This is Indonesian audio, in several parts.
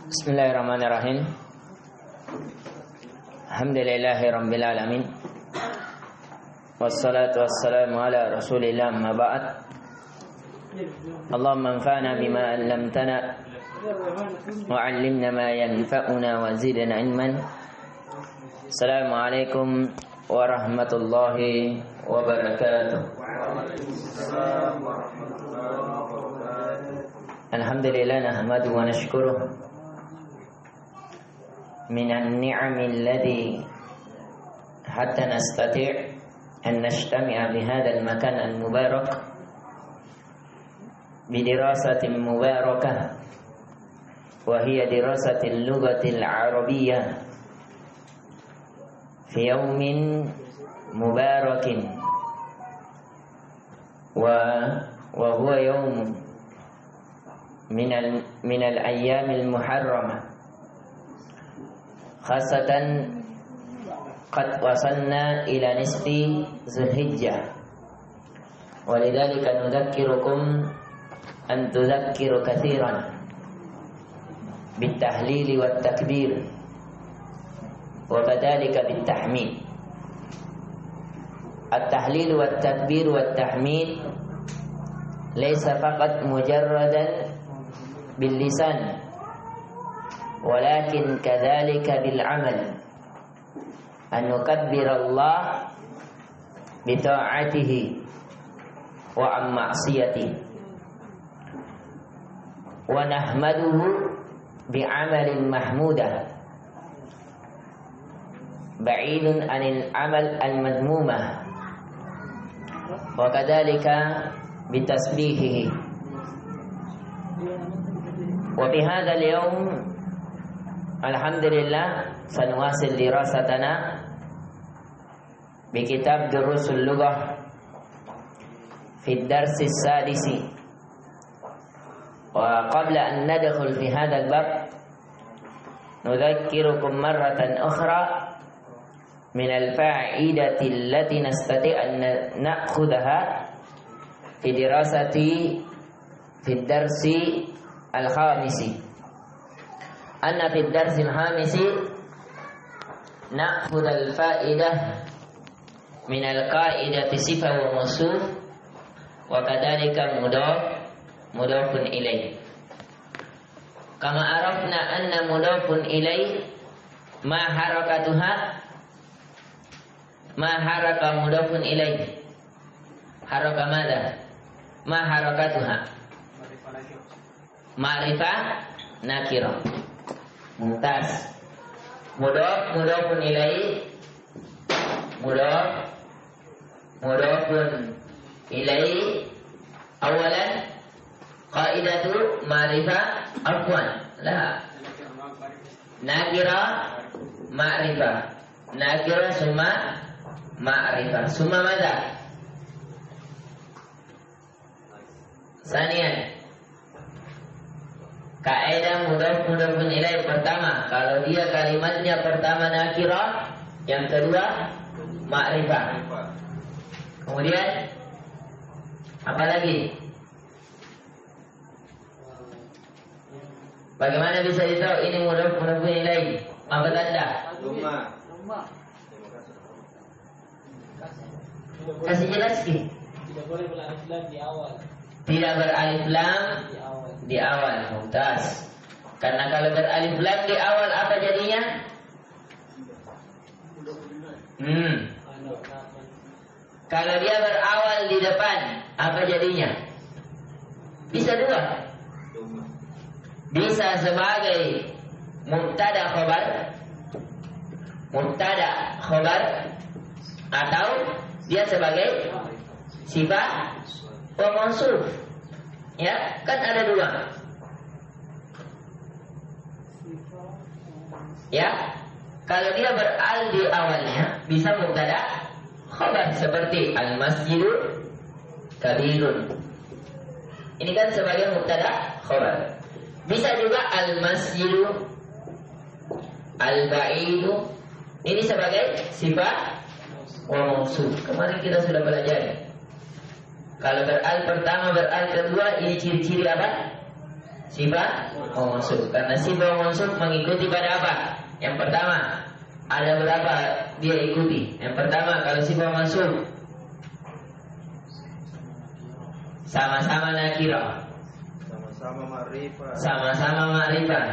Bismillahirrahmanirrahim. Alhamdulillahi rabbil alamin. Wassalatu wassalamu ala rasulillah amma ba'd. Allahumma anfa'na bima 'allamtana wa 'allimna ma yanfa'una wa zidna ilman. Assalamualaikum warahmatullahi wabarakatuh. Alhamdulillah nahmadu wa nashkuruh minan ni'amil ladzi hatta nastati' an nashtami'a bi hadzal makan al-mubarak bi dirasatin mubarakah wa hiya dirasatil lughatil arabiyyah fi yawmin mubarakin wa huwa yawm من الأيام المحرمة خاصة قد وصلنا إلى نصف ذي الحجة ولذلك نذكركم أن تذكروا كثيرا بالتهليل والتكبير وكذلك بالتحميد. التهليل والتكبير والتحميد ليس فقط مجردا باللسان ولكن كذلك بالعمل أن نكبر الله بطاعته وعن معصيته ونحمده بعمل محمودة بعيد عن العمل المذمومة وكذلك بتسبيحه. وفي هذا اليوم الحمد لله سنواصل دراستنا بكتاب دروس اللغة في الدرس السادس. وقبل أن ندخل في هذا الباب نذكركم مرة أخرى من الفائدة التي نستطيع أن نأخذها في الدرس الخامس. أن في الدرس الخامس نأخذ الفائدة من القاعدة صفة وموصوف وكذلك مضاف إليه. كما عرفنا أن مضاف إليه ما حركتها ما حرك مضاف إليه حركة ماذا؟ ما حركتها؟ Ma'rifah nakirah. Mumtaz. Mudhafun ilaih. Mudhafun ilaih. Awalan qaidatu ma'rifah afwan. La. Nakirah ma'rifah. Nakirah summa ma'rifah. Summa madza? Sanian. Kaidah mudhafun ilaih pertama, kalau dia kalimatnya pertama nakirah, yang kedua ma'rifah. Kemudian apa lagi? Bagaimana bisa ditahu ini mudhafun ilaih? Apa tanda? Kasih jelas sih. Tidak boleh beralif lam di awal. Tidak beralif lam di awal. Mumtaz. Karena kalau beralif lam di awal apa jadinya? Kalau dia berawal di depan apa jadinya? Bisa dua. Bisa sebagai mubtada khobar atau dia sebagai sifat wa mausuf. Ya, kan ada dua. Ya, kalau dia beral di awalnya bisa mubtada khabar seperti al-masjidu kabirun. Ini kan sebagai mubtada khabar. Bisa juga al-masjidu al-ba'idu. Ini sebagai sifat wa mausuf. Kemarin kita sudah belajar. Kalau beral pertama, beral kedua, ini ciri-ciri apa? Sifat mausuf. Karena sifat mausuf mengikuti pada apa? Yang pertama, ada berapa dia ikuti? Yang pertama, kalau sifat mausuf sama-sama nakirah, sama-sama ma'rifah, sama-sama ma'rifah,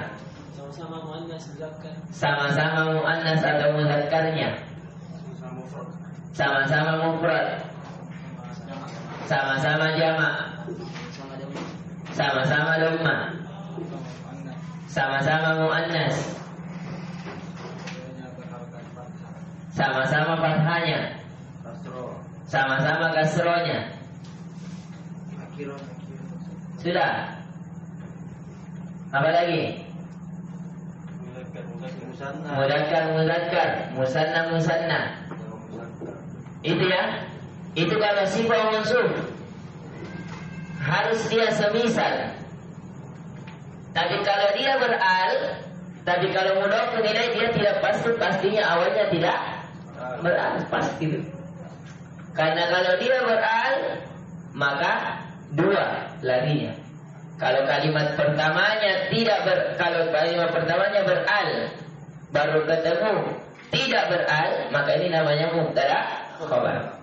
Sama-sama muannas muzakkar. sama-sama muannas atau muzakkarnya, sama-sama mufrad, sama-sama jamak, sama-sama dhamma, sama-sama muannas, sama-sama fathahnya, kasro, sama-sama kasronya. nakiro, Sudah. Apa lagi? musanna, Mudzakkar muzakkar, musanna musanna. Itu ya. Itu kalau sifat mansub harus dia semisal. Tapi kalau dia beral, tapi kalau mudhaf nilai dia tidak pasti, pastinya awalnya tidak beral, pasti. Karena kalau dia beral, maka dua larinya. Kalau kalimat pertamanya kalau kalimat pertamanya beral, baru ketemu tidak beral, maka ini namanya mubtada khabar.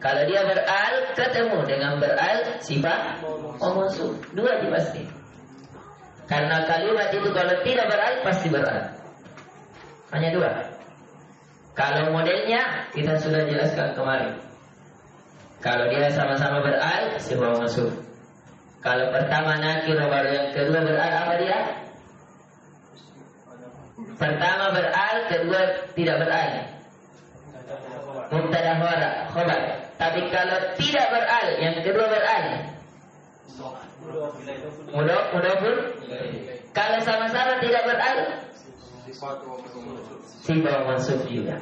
Kalau dia beral ketemu dengan beral sifat mausuf, dua pasti. Karena kalimat itu kalau tidak beral pasti beral. Hanya dua. Kalau modelnya kita sudah jelaskan kemarin. Kalau dia sama-sama beral sifat mausuf. Kalau pertama nakir baru yang kedua beral, apa dia? Pertama beral, kedua tidak beral. Mubtada khabar. Tapi kalau tidak beral, yang kedua beral. Mudhafun. Kalau sama-sama tidak beral, sifat mausuf juga.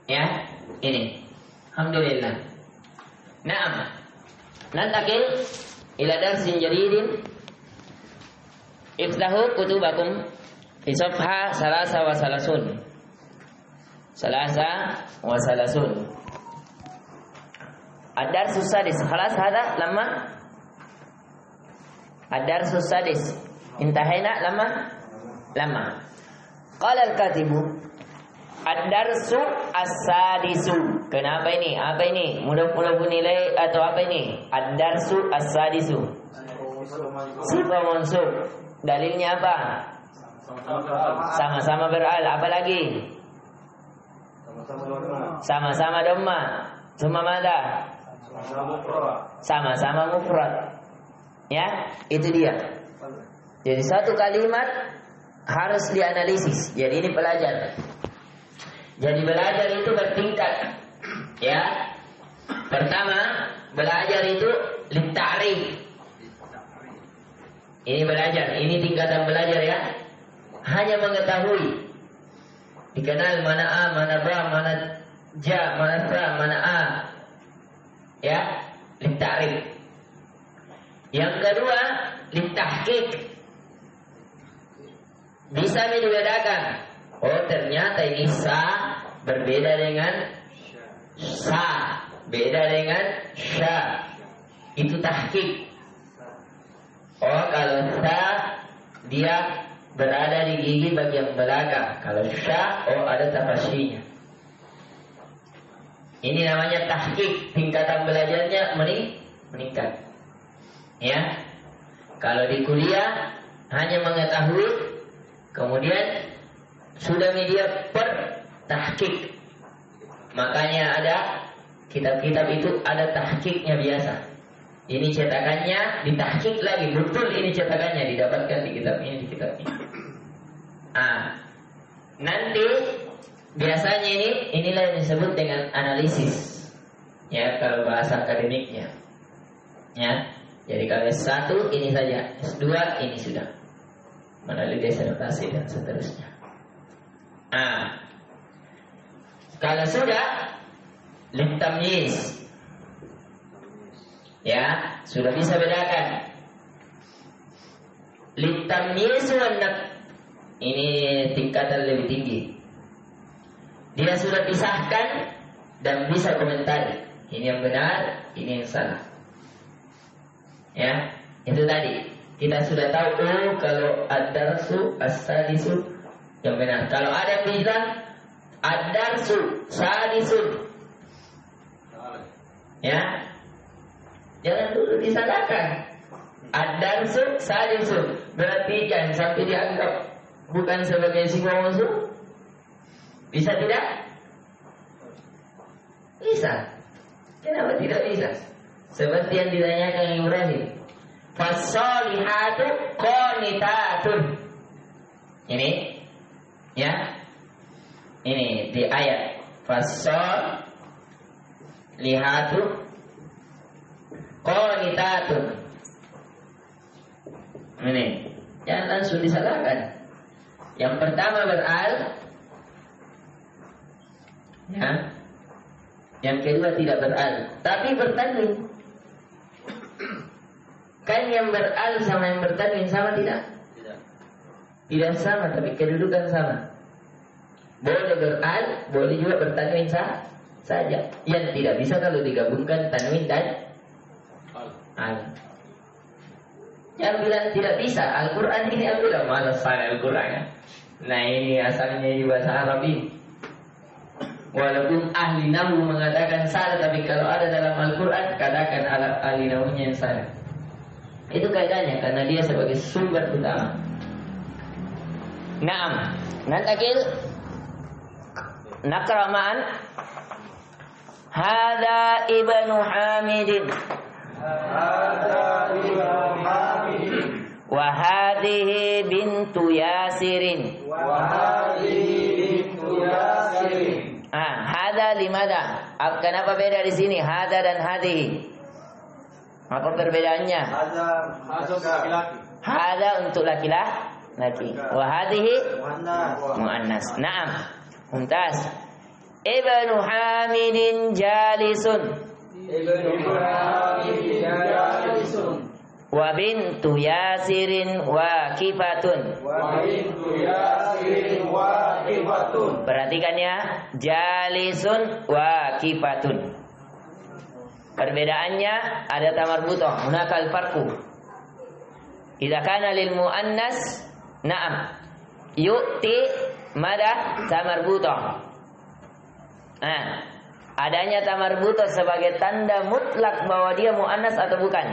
Ya, ini. Alhamdulillah. Naam. Nantakil ila darsin jadidin. Iftahu kutubakum fi safha 33. 33. Ad-darsu sadis. Khalas hada lama. Ad-darsu sadis. Intahayna lama. Qala al-katibu ad-darsu as-sadisu. Kenapa ini? Apa ini? Mudah-mudahan nilai atau apa ini? Ad-darsu as-sadisu. Sifat mansub. Dalilnya apa? Sama-sama beral. Apa lagi? Sama-sama dhamma. Cuma mana? Sama-sama mufrad. Ya, itu dia. Jadi satu kalimat harus dianalisis. Jadi ini pelajar. Jadi belajar itu bertingkat. Ya. Pertama, belajar itu litta'rif. Ini belajar, ini tingkatan belajar ya. Hanya mengetahui. Dikenal mana A, mana B, mana Ja, mana Sa, mana A. Ya, litta'rif. Yang kedua, littahqiq. Bisa dibedakan. Oh, ternyata ini sa berbeda dengan sa, beda dengan sya. Itu tahqiq. Oh, kalau sa dia berada di gigi bagian belakang. Kalau sya, oh ada tafasyinya. Ini namanya tahqiq. Tingkatan belajarnya meningkat. Ya. Kalau di kuliah hanya mengetahui, kemudian sudah media per tahqiq. Makanya ada kitab-kitab itu ada tahqiqnya biasa. Ini cetakannya ditahqiq lagi, betul ini cetakannya didapatkan di kitab ini, di kitab ini. Nanti biasanya inilah yang disebut dengan analisis. Ya, kalau bahasa akademiknya. Ya. Jadi kalau S1 ini saja, S2 ini sudah melalui disertasi dan seterusnya. Kalau sudah litamyiz, ya sudah bisa bedakan litamyiz wan naqd. Ini tingkatan lebih tinggi. Dia sudah pisahkan dan bisa komentari. Ini yang benar, ini yang salah. Ya, itu tadi kita sudah tahu kalau ad-darsu as-sadisu yang benar. Kalau ada yang bilang ad-darsu sadisun, ya, jangan dulu disalahkan. Ad-darsu sadisun berarti jangan sampai dianggap bukan sebagai sebuah musuh. Bisa tidak? Bisa. Kenapa tidak bisa? Seperti yang ditanyakan Ibrahim. Fasolihatu qanitatun. Ini, ya, ini di ayat. Fasolihatu qanitatun. Ini, jangan langsung disalahkan. Yang pertama beral, ya. Yang kedua tidak beral, tapi bertanwin. Kan yang beral sama yang bertanwin sama tidak? Tidak sama, tapi kedudukan sama. Boleh beral, boleh juga bertanwin saja. Yang tidak bisa kalau digabungkan tanwin dan al. Yang bilang tidak bisa, Al-Quran ini yang bilang malas Al-Quran ya. Nah ini asalnya di bahasa Arab ini. Walaupun ahli nahwu mengatakan salah, tapi kalau ada dalam Al-Quran katakan ahli nahwunya yang salah. Itu kaidahnya karena dia sebagai sumber utama. Naam, nantakil naqra ma'an. Hadza Ibnu Hamidin. Wa hadhihi bintu Yasirin. Hada limada. Kenapa beda di sini? Hada dan hadhihi. Apa perbedaannya? Hada untuk laki-laki. Wa hadhihi muannas. Naam. Mumtaz. Ibnu Hamidin jalisun. Wa bintu Yasirin waqifatun. Perhatikan ya, jalisun waqifatun. Perbedaannya ada tamarbutoh, hunakal farqu. Idza kana lil muannas na'am yu'ti madah tamarbutoh. Nah, adanya tamarbutoh sebagai tanda mutlak bahwa dia muannas atau bukan?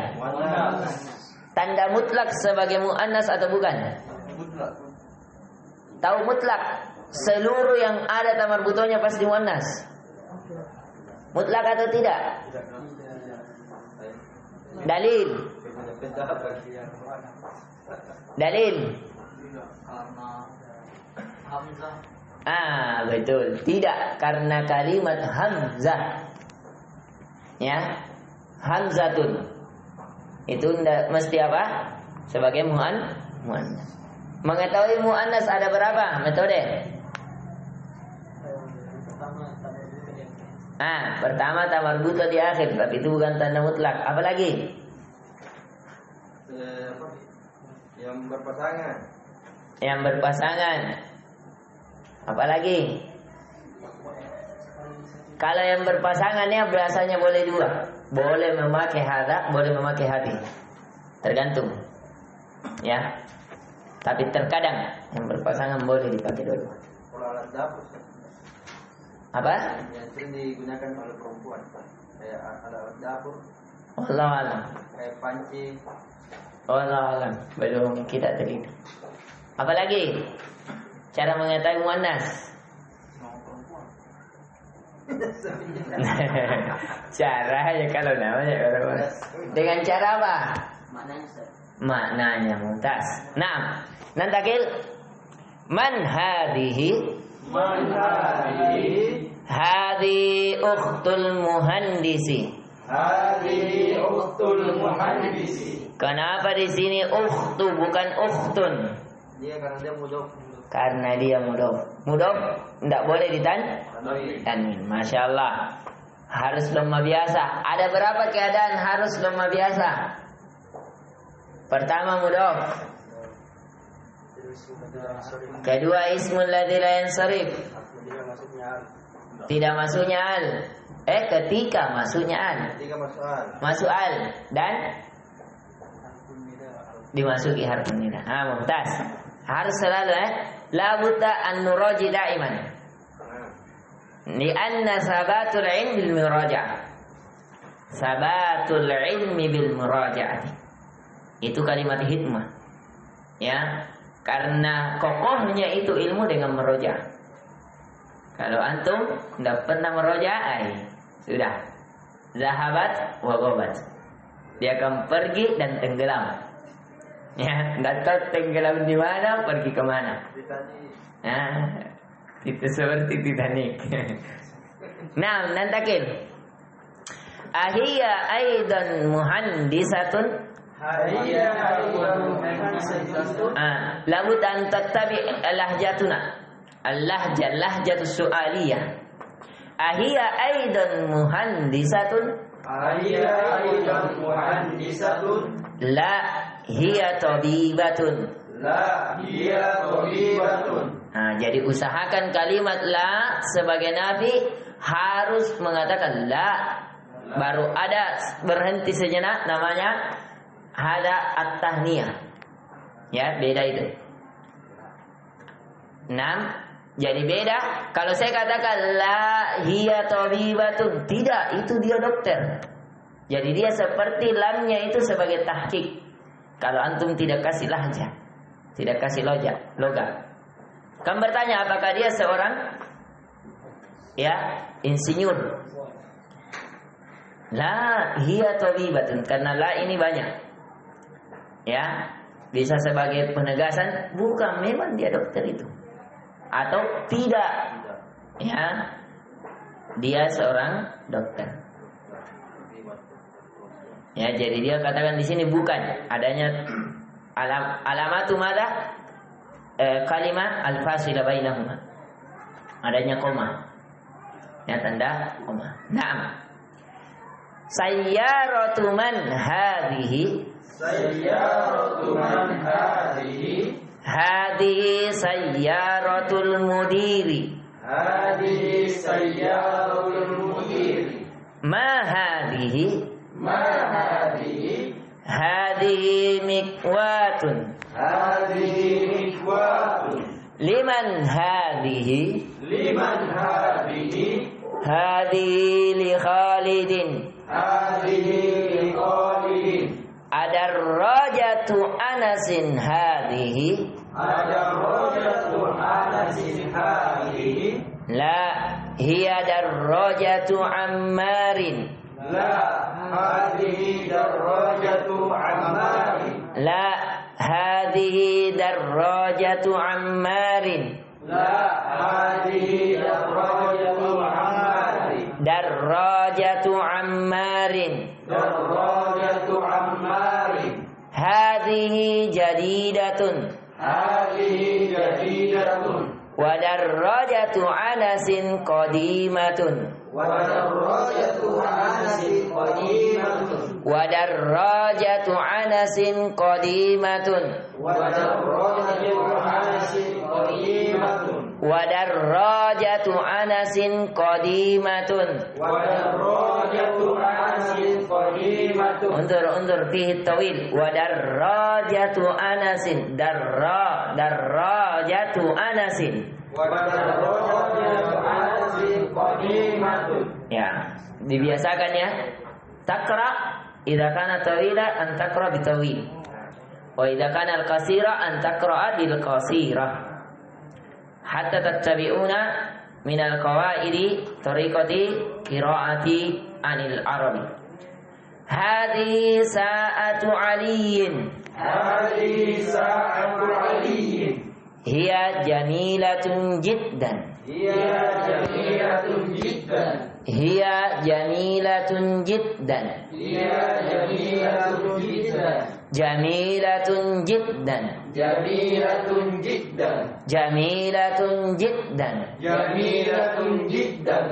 Tanda mutlak sebagai muannas atau bukan? Tahu mutlak, seluruh yang ada tamarbutohnya pasti muannas. Mutlak atau tidak? Dalil. Dalil. Betul. Tidak, karena kalimat hamzah. Ya. Hamzatun. Itu mesti apa? Sebagai muannas. Mengetahui muannas ada berapa metode? Pertama tamarbutoh di akhir, tapi itu bukan tanda mutlak. Apa lagi? Yang berpasangan. Yang berpasangan. Apa lagi? Kalau yang berpasangannya biasanya boleh dua. Boleh memakai hada, boleh memakai hadi. Tergantung. Ya. Tapi terkadang yang berpasangan boleh dipakai dua-dua. Kalau alat dapur, apa? yang sering digunakan oleh perempuan, kayak alat dapur. Allah alam. Kayak panci. Allah alam. Belum kita terima. Apa lagi? Cara mengetahui muannas. Cara ya kalau namanya orang. Dengan cara apa? Maknanya mumtaz. Naam. Nantakil man hadhihi. Hadhi ukhtul muhandisi. Kenapa di sini ukhtu bukan ukhtun? Dia karena dia mudhof. Karena dia mudhof. Mudhof tidak boleh tanwin. Masya Allah. Harus lemah biasa. Ada berapa keadaan harus lemah biasa? Pertama mudhof. Kedua ismul ladzi la yansarif. Tidak masuknya al. Ketika masuknya al. Ketika masuk al. Masuk al dan dimasuki harfun nida. Mumtaz. Harus selalu la budda an nuraji daiman. Lianna sabatul ilmi bil muraja'ah. Sabatul ilmi bil muraja'ah. Itu kalimat hikmah. Ya, karena kokohnya itu ilmu dengan meroja. Kalau antum tidak pernah meroja, sudah zahabat wa ghabat. Dia akan pergi dan tenggelam. Ya, nggak tahu tenggelam di mana, pergi kemana. Nah, itu seperti Titanic. Nah, nantakil. Ahiya aidan muhandisatun. Labud an tattabi lahjatuna. Lahjatus su'aliyah. Ahiya aidan muhandisatun. La hiya tabibatun. Jadi usahakan kalimat la sebagai nafi harus mengatakan la. Baru ada berhenti sejenak namanya hada at-tahniyah. Ya, beda itu. 6. Jadi beda kalau saya katakan la hiya tabibatun, tidak, itu dia dokter. Jadi dia seperti lamnya itu sebagai tahqiq. Kalau antum tidak kasih lahjah, tidak kasih logam. Kamu bertanya apakah dia seorang insinyur? La hiya tabibatun, karena la ini banyak. Ya, bisa sebagai penegasan bukan memang dia dokter itu. Atau tidak, ya, dia seorang dokter. Ya, jadi dia katakan di sini bukan adanya alamatu mada kalimat al-fasila bainahuma. Adanya koma. Ya, tanda koma. Naam. Sayyaratu man hadhihi. Sayyaratu man hadhihi. Hadhihi sayyaratul mudiri. Hadhihi sayyaratul mudiri. Ma hadhihi. Ma hadhihi. Hadhihi mikwatun. Hadhihi mikwatun. Liman hadhihi. Liman hadhihi. Hadhihi li Khalidin. Hadhihi li Khalidin. Adarrajatu Anasin hadhihi. Adarrajatu Anasin hadhihi. La hiya darrajatu Ammarin. La hadhihi darrajatu Ammarin. La hadhihi darrajatu Ammarin. La hadhihi darrajatu Ammarin. Darrajatu Ammarin. Darrajatu Ammarin. Hadhihi jadidatun. Hadhihi jadidatun. Wa darrajatu Anasin qadimatun. Wa darrajatu Anasin qadimatun. Wa darrajatu Anasin qadimatun. Wa darrajatu Anasin qadimatun. Wa darrajatu Anasin qadimatun. Wa darrajatu Anasin qadimatun. Undur fihi tawil. Wa darrajatu Anasin. Darrajatu Anasin. Wa darrajatu Anasin qadimatun. Ya, dibiasakan ya. Takra idza kana tawila an takra bitawil. Wa idza kana al-qasira an taqra'a bil qasirah. Hatta tattabi'una minal qawaidi tariqati qiraati anil arabi. Hadhihi sa'atu aliyin. Hadhihi sa'atu aliyin. Hiya jamilatun jiddan. Hiya jamilatun jiddan. Hiya jamilatun jiddan. Hiya jamilatun jiddan. Jamilatun jiddan. Jamilatun jiddan. Jamilatun jiddan. Jamilatun jiddan.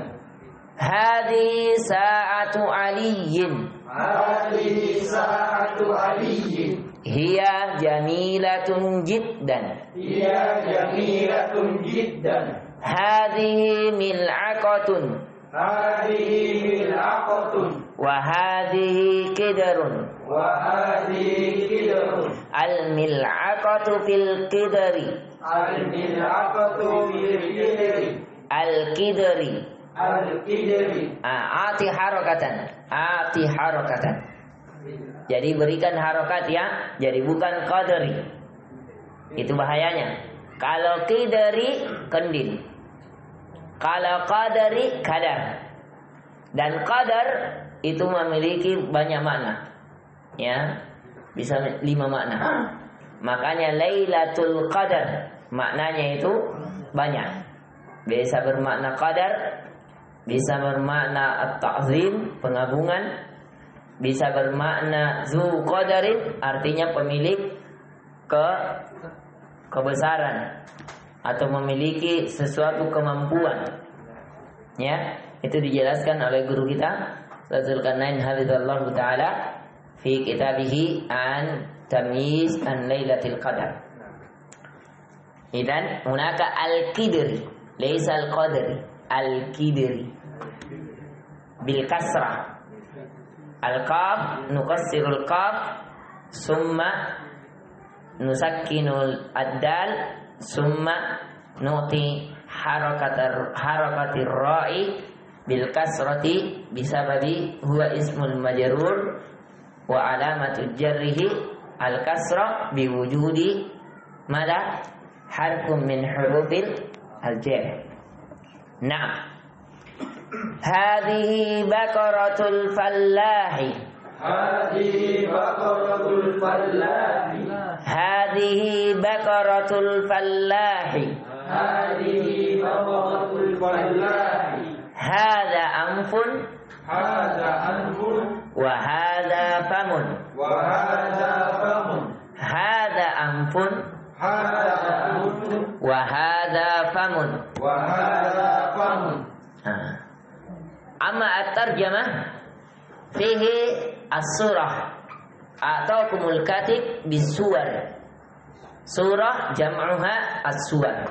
Hadhihi sa'atu aliyin. Hadhihi sa'atu aliyin. Hiya jamilatun jiddan. Hiya jamilatun jiddan. Hadhihi mil'aqatun. Hadhihi mil'aqatun. Wa hadhihi kidarun. وهذه كدر Al-mil'aqatu fil qidri. الملعقة بالكدر Al-qidri. الكدر Ati harakatan. Ati harakatan. Jadi berikan harokat ya. Jadi bukan qadri. Itu bahayanya. Kalau qidri kendil. Kalau qadri kadar. Dan qadar itu memiliki banyak makna. Ya. Bisa 5 makna. Makanya Lailatul Qadar maknanya itu banyak. Bisa bermakna qadar, bisa bermakna at-ta'zim, pengagungan, bisa bermakna zu qadarin, artinya pemilik kebesaran atau memiliki sesuatu kemampuan. Ya, itu dijelaskan oleh guru kita Zulkarnain hafizallahu taala fi kitabihi an tamyiz an lailatul qadar. Idan hunaka al-qidri, laysa al-qadri, al-qidri bil kasrah. Al-qaf nukassirul qaf summa nusakkinul ad-dal summa nuti harakatir ra'i bil kasrati bisababi huwa ismul majrur wa alamatu jarrihi al kasra biwujudi mala harfun min hurufil al jar. Nah, hadhihi baqaratul fallahi. هذه بقرة الفلاح Hadhihi baqaratul fallahi. هذه بقرة الفلاح Hadha anfun هذا أنف wa hadha famun. وهذا فم Hadha anfun هذا أنف wa hadha famun. وهذا فم Amma at-tarjamah fihi as-surah ataukumul katib bisuwar. Surah jam'uha as-suwar.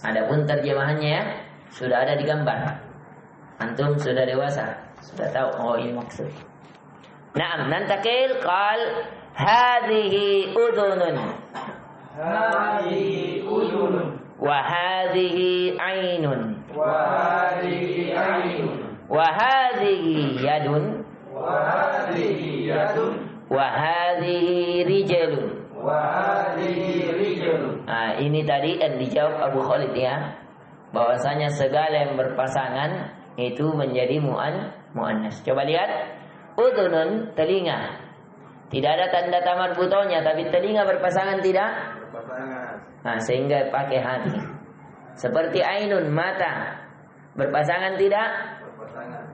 Adapun terjemahannya ya, sudah ada di gambar. Antum sudah dewasa, sudah tahu oh ini maksud. Naam, nantakil qal hadhihi udhunun هذه أذن wa hadhihi ainun وهذه عين wa hadhihi yadun وهذه يد wa hadhihi rijalun. وهذه رجل Nah, ini tadi yang dijawab Abu Khalid ya, bahwasanya segala yang berpasangan itu menjadi muannas. Coba lihat, udhunun telinga. Tidak ada tanda tamar butonya, tapi telinga berpasangan tidak? berpasangan Nah, sehingga pakai hati. Seperti ainun mata. Berpasangan tidak? berpasangan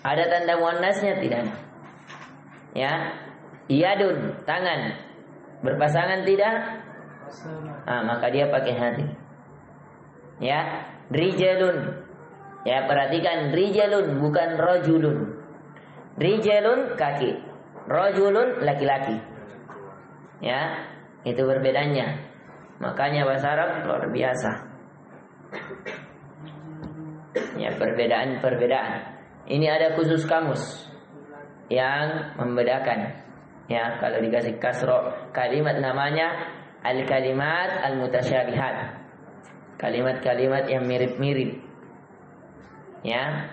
Ada tanda muannasnya tidak? Ya. Yadun tangan. Berpasangan tidak? Nah, maka dia pakai hati. Ya. Rijalun. Ya, perhatikan rijalun bukan rajulun. Rijalun kaki. Rajulun laki-laki. Ya, itu perbedaannya. Makanya bahasa Arab luar biasa. Ya, perbedaan-perbedaan. Ini ada khusus kamus yang membedakan. Ya, kalau dikasih kasro kalimat namanya al-kalimat al-mutasyabihat. Kalimat-kalimat yang mirip-mirip. Ya.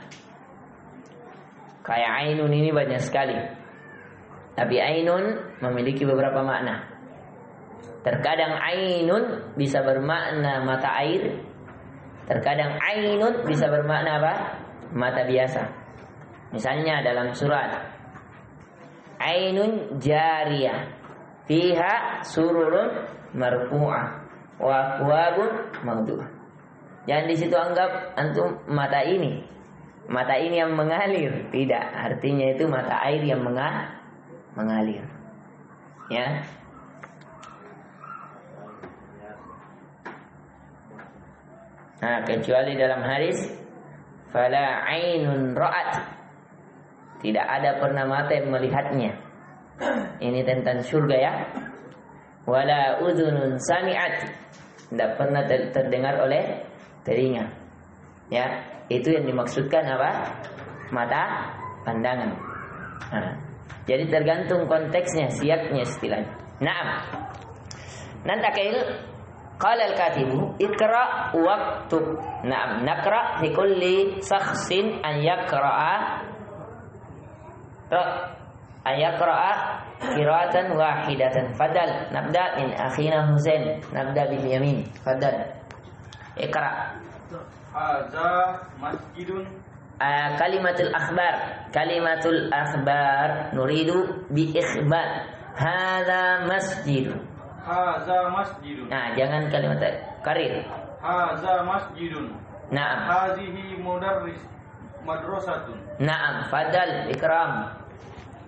Kayak ainun ini banyak sekali. Tapi ainun memiliki beberapa makna. Terkadang ainun bisa bermakna mata air. Terkadang ainun bisa bermakna apa? Mata biasa. Misalnya dalam surat ainun jariyah fiha sururun marfu'ah wa akwabun mawdu'ah. Jangan di situ anggap antum mata ini yang mengalir. Tidak, artinya itu mata air yang mengalir. Ya. Nah, kecuali dalam hadis fala ainun ra'at. Tidak ada pernah mata yang melihatnya. Ini tentang surga ya. Wala udhunun sami'at. Tidak pernah terdengar oleh telinga. Ya, itu yang dimaksudkan apa? Mata pandangan. Nah, Jadi tergantung konteksnya, siaknya istilahnya. Naam. Nantakil qala al-katibu iqra waktub. Naam, naqra fi kulli shakhsin an yaqra'a qira'atan wahidatan. Fadal. Nabda min akhina Husain. Nabda bil yamin. Fadal. Iqra. Hadza masjidun. Kalimatul akhbar nuridu bi ikhbar. Hadza masjid. Hadza masjidun. Nah, jangan kalimat karir. Hadza masjidun. Naam. Hadhihi madrasatun. Naam, fadal ikram.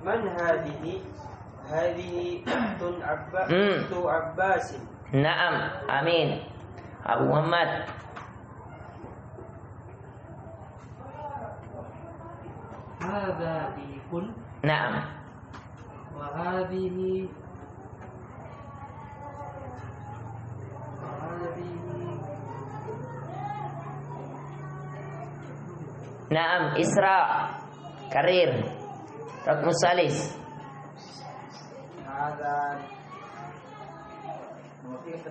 Man hadhihi? Hadhihi uktu Abbasin. Naam, amin. Abu Muhammad. Hadza bihun Naam. wa hadhihi Naam, Isra. Karir. Raqmus salis. Hadza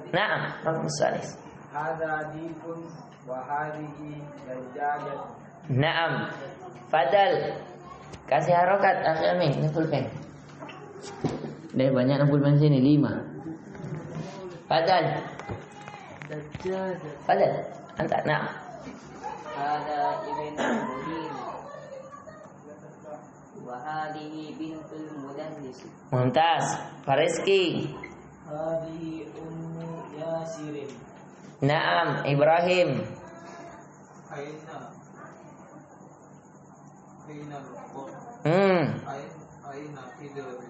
Naam, raqmus salis. hadza dikun wa hadhihi dajjajat. Naam. Fadal. Kasih harokat akhi Amin, ini pulpen. Dari banyak pulpen sini 5. Fadal. dajjajat. Fadal. Anta. Naam. Hada ibn Mulim wa hadhihi bintul mudannis. Mumtaz. Fariski. Hadhihi ummu Yasirin. Naam, Ibrahim. Aina al-qur. Aina qidrul.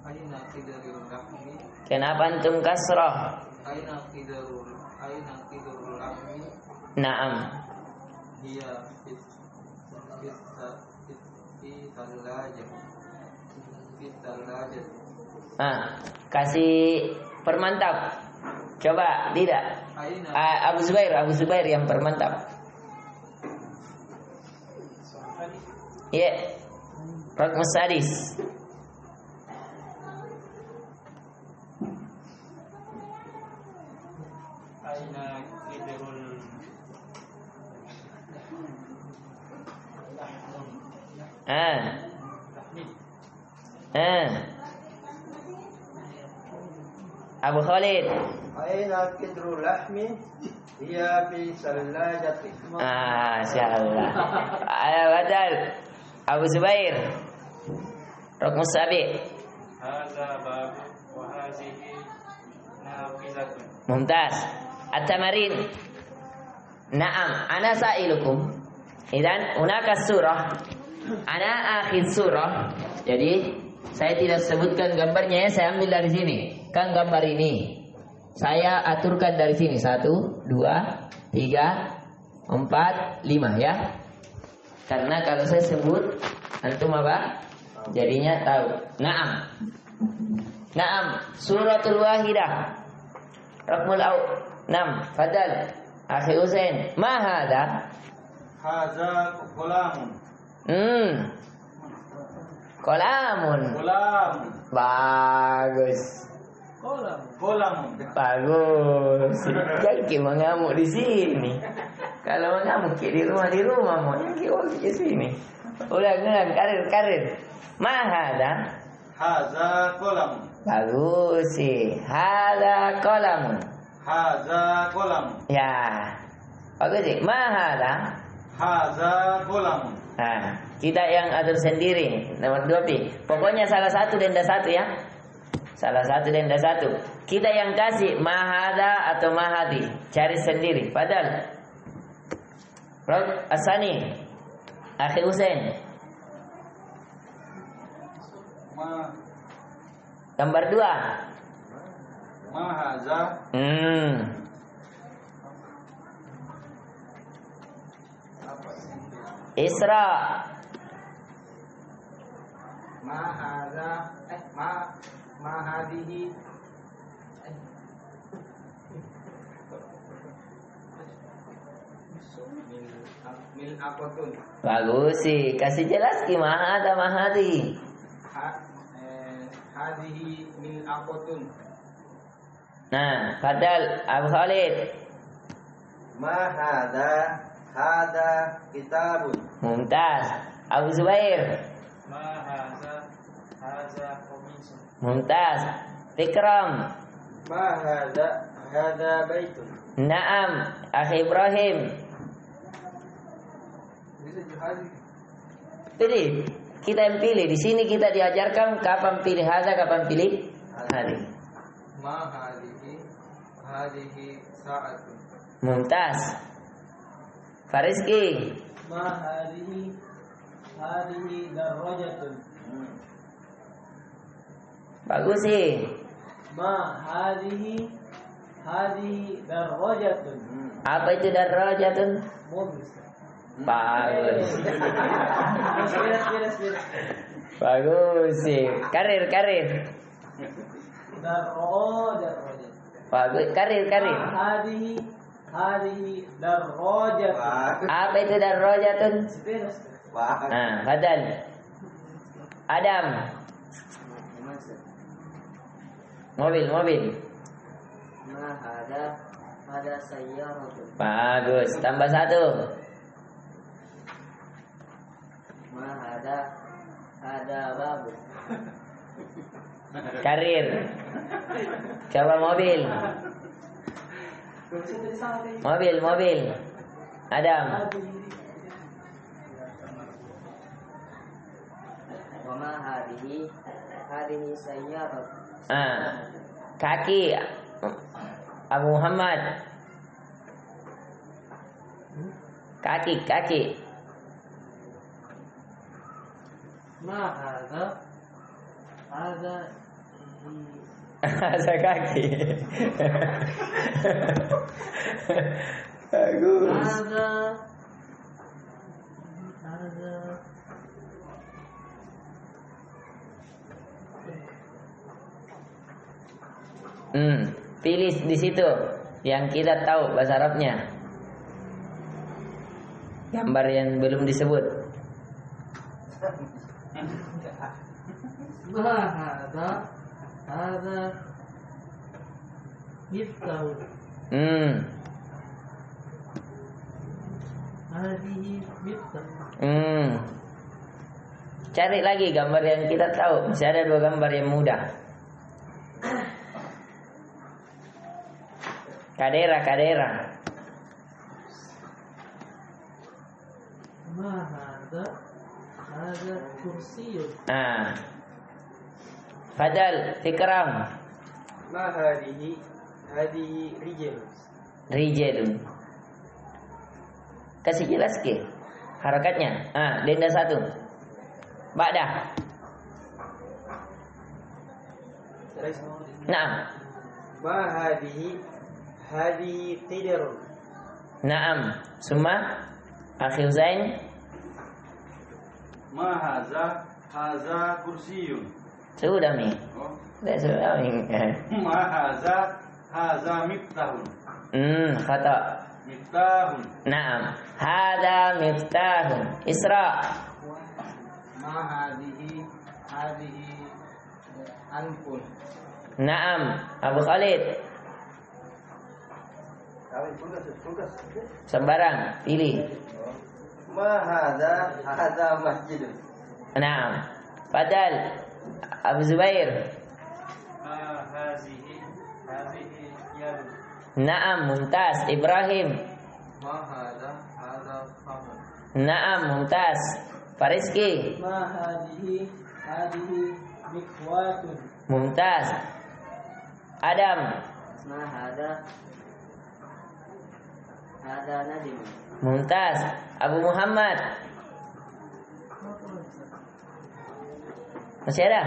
Aina qidrul rahmi. Kenapa antum kasrah? Aina qidrul rahmi. Naam. Hiya fit thalajah. Kasih permantap. Coba, tidak. Aina Abu Zubair yang permantap. Ya. Raqmus sadis. aina qidrul Abu Khalid. Aina qidrul lahmi? Hiya fi salajati. Insyaallah. Badal. Abu Zubair. Raqmus sabi. hadza babu wa hadhihi nafizatun. Mumtaz. At-tamarin. Naam, ana sa'ilukum. Idan hunaka surah. Ana akhir surah. Jadi saya tidak sebutkan gambarnya ya, saya ambil dari sini. Kan gambar ini saya aturkan dari sini 1, 2, 3, 4, 5 ya. Karena kalau saya sebut antum apa? Jadinya tahu. Naam. Naam, suratul wahidah. Raqmul 6. Fadal. Akhi Husain. Ma hadha? Hadza qalamun. Qalamun. Qalam. Bagus. Qalamun. Bagus. Jadi mengamuk di sini. Kalau mengamuk di rumah mau di sini. Ulang karir. Ma hadha? Hadza qalamun. Bagus sih. Hadza qalamun. Hadza qalamun. Ya. Bagus sih. Ma hadza? Hadza qalamun. Nah, kita yang atur sendiri. Nomor 2 pokoknya salah satu denda satu ya. Salah satu denda satu. Kita yang kasih mahada atau mahadi. Cari sendiri. Padahal Rod Asani Akhi Husain. Gambar 2. Ma hadza. Isra. Ma hadza ma hadhihi mil'aqatun. Bagus sih. Kasih jelas gimana ada mahadi. Hadhihi mil'aqatun. Nah, Fadal Abu Khalid. Ma hada kitabun. Mumtaz. Abu Zubair. Ma hadza qamisun. Mumtaz. Fikram. Ma hada baitun. Naam. Akhi Ibrahim. Bisa jihadi. Pilih. Kita yang pilih. Di sini kita diajarkan kapan pilih hadza, kapan pilih hadhi. Ma hadhihi sa'atun. Mumtaz. Fariski. Ma hadhihi darajatun. Bagus sih. Ma hadhihi darajatun. Apa itu darajatun? Mobil. Bagus. Beres. Bagus sih. Karir. Darajat. Bagus. Karir. Hadhihi darajatun. Apa itu darajatun? Beres. Nah, Fadal. Adam. Mobil. Ma hada sayyaratun. Bagus. Tambah satu. Ma hada babun. Karir. Coba mobil. Adam. Wa ma hadhihi sayyaratun. Kaki. Abu Muhammad. Kaki. Ma hadza Asa kaki. Bagus. hadza Pilih di situ yang kita tahu bahasa Arabnya. Gambar yang belum disebut. ma hadza miftahun. Hadhihi miftahun. Cari lagi gambar yang kita tahu. Masih ada 2 gambar yang mudah. Kadera. Ma hadza kursiyun. Fadal, Fikram. Ma hadhihi Rijalun. Kasih jelas ke harakatnya. Denda 1. Ba'dah. Naam. Ma hadhihi qidarun. Naam. Summa Akhi Husain. Ma haza kursiyun. Sudah mi. Sudah mi. Ma haza miftahun. Khata. Miftahun. Naam. Hada miftahun. Isra. Ma hadhihi anfun. Naam. Abu Khalid. Tugas. Sembarang. Pilih. Ma hada masjidun. Naam. Fadal. Abu Zubair. Ma hadhihi yadun. Naam. Mumtaz. Ibrahim. Ma hadha famun. Naam. Mumtaz. Fariski. Ma hadhihi mikwatun. Mumtaz. Adam. Ma hada najm. Mumtaz. Abu Muhammad. Masih ada?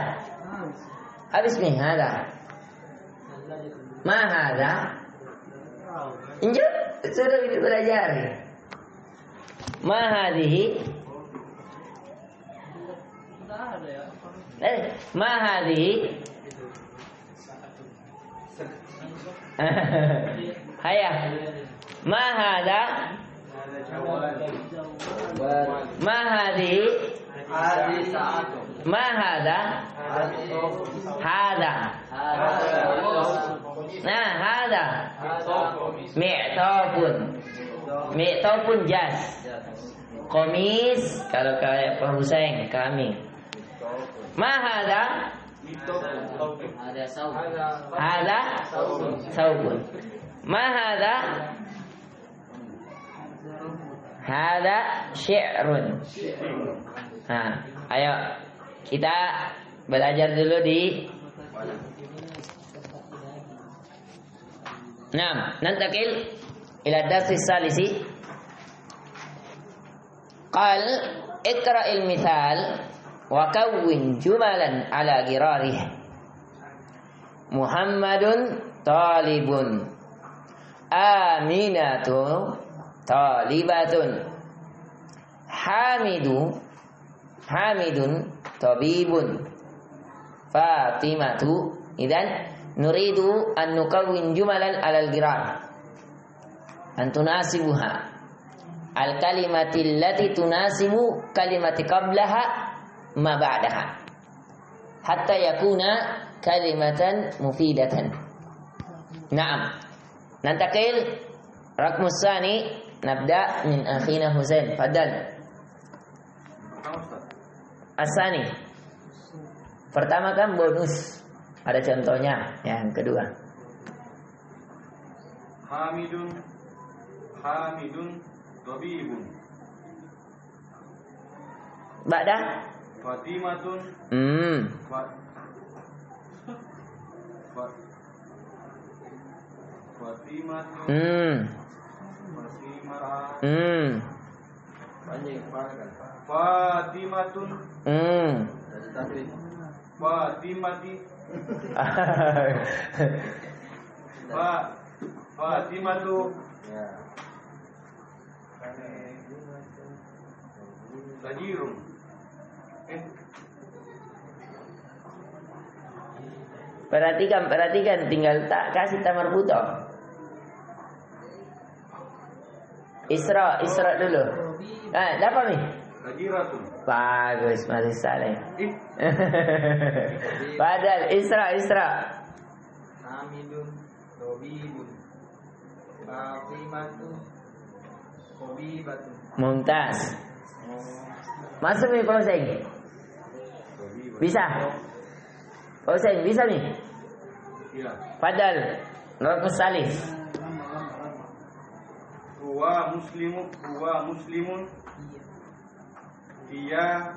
Habis nih, ada. Ma hada? Injil, sudah belajar. Ma hadhihi? Ma hadhihi? Hayah. Ma hada? Ma hadhihi? Hadhihi sa'atun. Ma hadha? Hadha. Nah, hadha. Mi'tafun. Mi'tafun jas. Komis kalau kayak Pak Husain kami. Ma hadha? Ada saum. Hadha saubun. Ma hadha? Hadha syi'run. Nah, ayo kita belajar dulu di nantakil ila darsi salisi. Qal iqra'il mithal wa kawwin jumalan ala girarih. Muhammadun talibun, Aminatu talibatun, Hamidun tabibun, Fatimatu. Idan nuridu an nukawwin jumalan alal girar an tunasibuha al kalimati allati tunasibu kalimati qablaha ma ba'daha hatta yakuna kalimatan mufidatan. Naam. Nantakil rakmus tsani nabda min akhina Husain. Fadal. Asani. Pertama kan bonus. Ada contohnya. Yang kedua. Hamidun tabibun. Ba'da? Fatimatun Fatimatun Fatimati Fatimatu Tajirun. Perhatikan, tinggal tak kasih tamar buto. Isra dulu. Dapat nih? Tajiratun. Bagus, masih saleh. Padahal Isra. Hamidun tabibun, Fatimatu tabibatun. Mumtaz. Masuk nih Pak Husain. Bisa? Pak Husain bisa nih? Iya. Padahal Rakus Salif. Huwa muslimun. Dia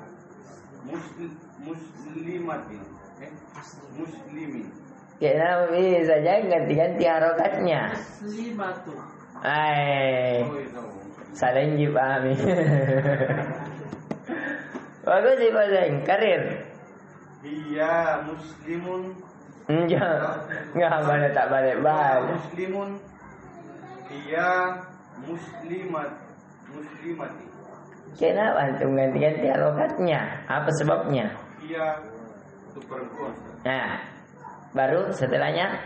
muslimatin. Muslimin. Kayaknya bisa jangan ganti-ganti harokatnya. Muslimatu. Salah pahami. Bagus sih Pak Husain, karir. Dia muslimun. Enggak tak balik. Muslimun. Dia muslimati. Kenapa antum ganti-ganti harokatnya? Apa sebabnya? Dia untuk perempuan. Nah, baru setelahnya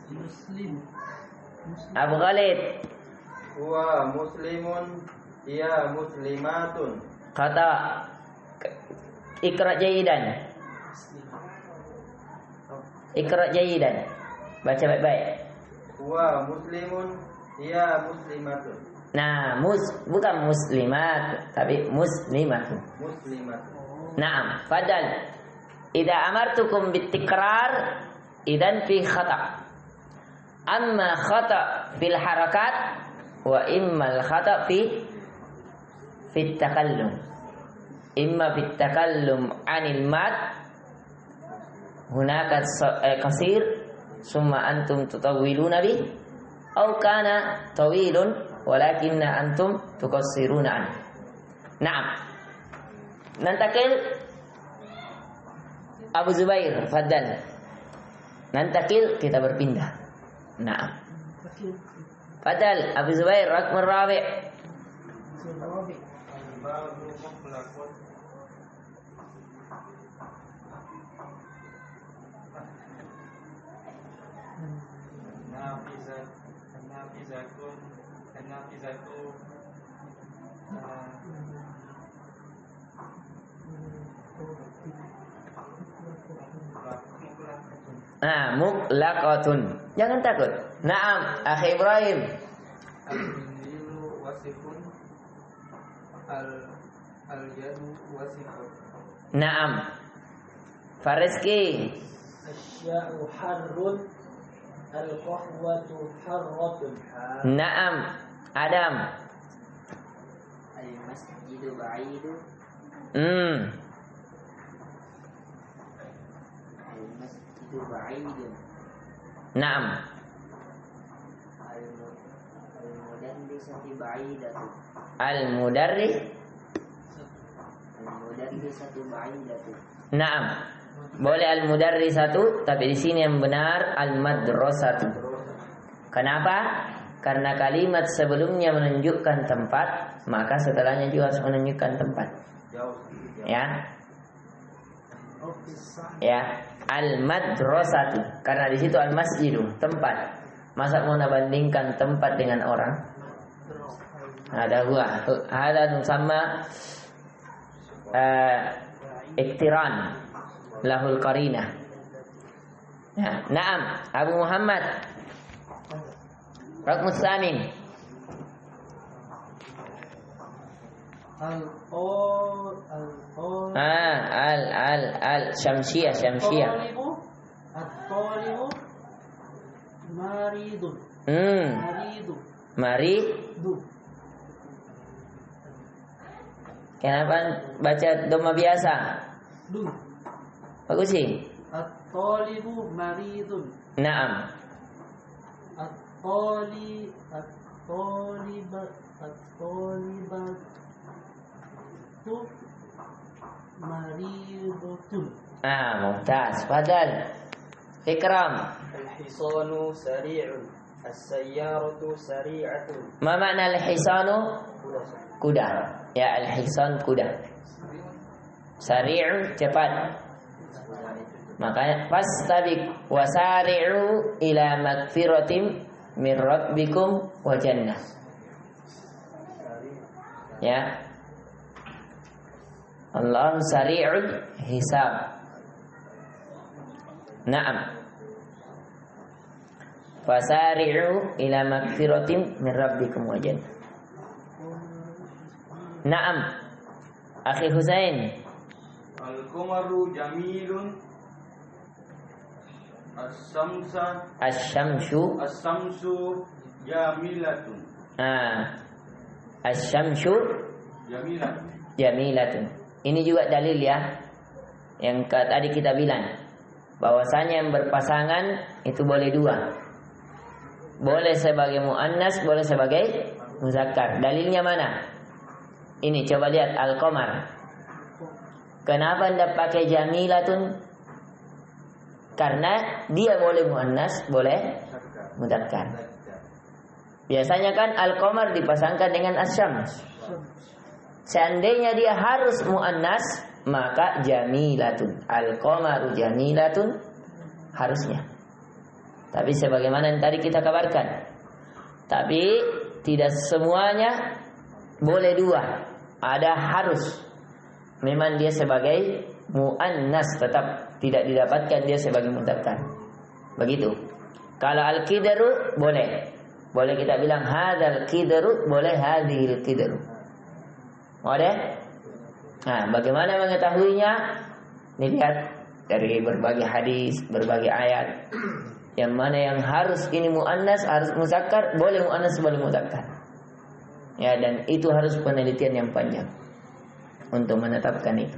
Muslim. Abu Khalid. Huwa muslimun, ia muslimatun. Kata Iqra jayidan. Baca baik-baik. Huwa muslimun, ia muslimatun. Nah, bukan muslimat, tapi muslimatun. Muslimatun. Naam, fadal. Idza amartukum bitikrar idan fi khata. Amma khata fil harakat wa imma al khata fi takallum. Imma fi takallum anil mad hunaka qasir summa antum tutawwiluna bi aw kana tawilun walakinna antum tuqassiruna an. Naam. Nantakil Abu Zubair, fadal. Nantakil kita berpindah. Naam. Fadal Abu Zubair rakm rabi'. Babu mukhlaqun. Nafizatun. Nafizatu Mutlaqatun. Jangan takut. Naam, akhi Ibrahim. Al-Injilu wasifun Al-Yadu wasifun. Naam. Fariski. Asya'u harrun. Al-qahwatu harratun. Naam. Adam. Al-masjidu ba'idu. Al-masjidu ba'idun. Naam. Al-mudarrisatu ba'idatu. Al-mudarrisatu ba'idatu. Naam. Boleh al-mudarrisatu, tapi di sini yang benar al-madrasatu. Kenapa? Karena kalimat sebelumnya menunjukkan tempat, maka setelahnya juga harus menunjukkan tempat. Ya. Ya, al-madrasatu. Karena di situ al-masjidu, tempat. Masa mau bandingkan tempat dengan orang? Ada sama iktiran lahul qarinah. Ya, naam, Abu Muhammad. Raqmus samin. Syamsiyah. At-talibu maridun. Maridu. Kenapa baca dhamma biasa? Bagus sih. At-talibu maridun. Naam. At-talibatu maridatun. Mumtaz. Fadal. Ikram. Al-hisanu sari'un. As-sayyaratu sari'atun. Ma makna al-hisanu? Kuda. Ya, al-hisan kuda. Sari'u cepat. Makanya fastabiq wasari'u ila magfiratin min rabbikum wa jannah. Ya. Allah sari'ul hisab. Naam. Fasari'u ila magfiratin min rabbikum wa jannah. Naam. Akhi Husain. Al-qamaru jamilun. Asy-syamsu jamilatun. Asy-syamsu jamilatun. Ini juga dalil ya, yang tadi kita bilang bahwasanya yang berpasangan itu boleh dua, boleh sebagai muannas, boleh sebagai muzakkar. Dalilnya mana? Ini coba lihat al-qamar. Kenapa anda pakai jamilatun? Karena dia boleh muannas, boleh mudzakkar. Biasanya kan al-qamar dipasangkan dengan asy-syams. Seandainya dia harus muannas, maka jamilatun. Al-qamaru jamilatun harusnya. Tapi sebagaimana yang tadi kita kabarkan. Tapi tidak semuanya boleh dua. Ada harus. Memang dia sebagai muannas, tetap tidak didapatkan dia sebagai mudzakkar. Begitu. Kalau al-qidru boleh. Boleh kita bilang hadzal qidru, boleh hadhil qidru. Boleh? Nah, bagaimana mengetahuinya? Dilihat dari berbagai hadis, berbagai ayat. Yang mana yang harus ini muannas, harus muzakkar, boleh muannas, boleh mudzakkar. Ya, dan itu harus penelitian yang panjang untuk menetapkan itu.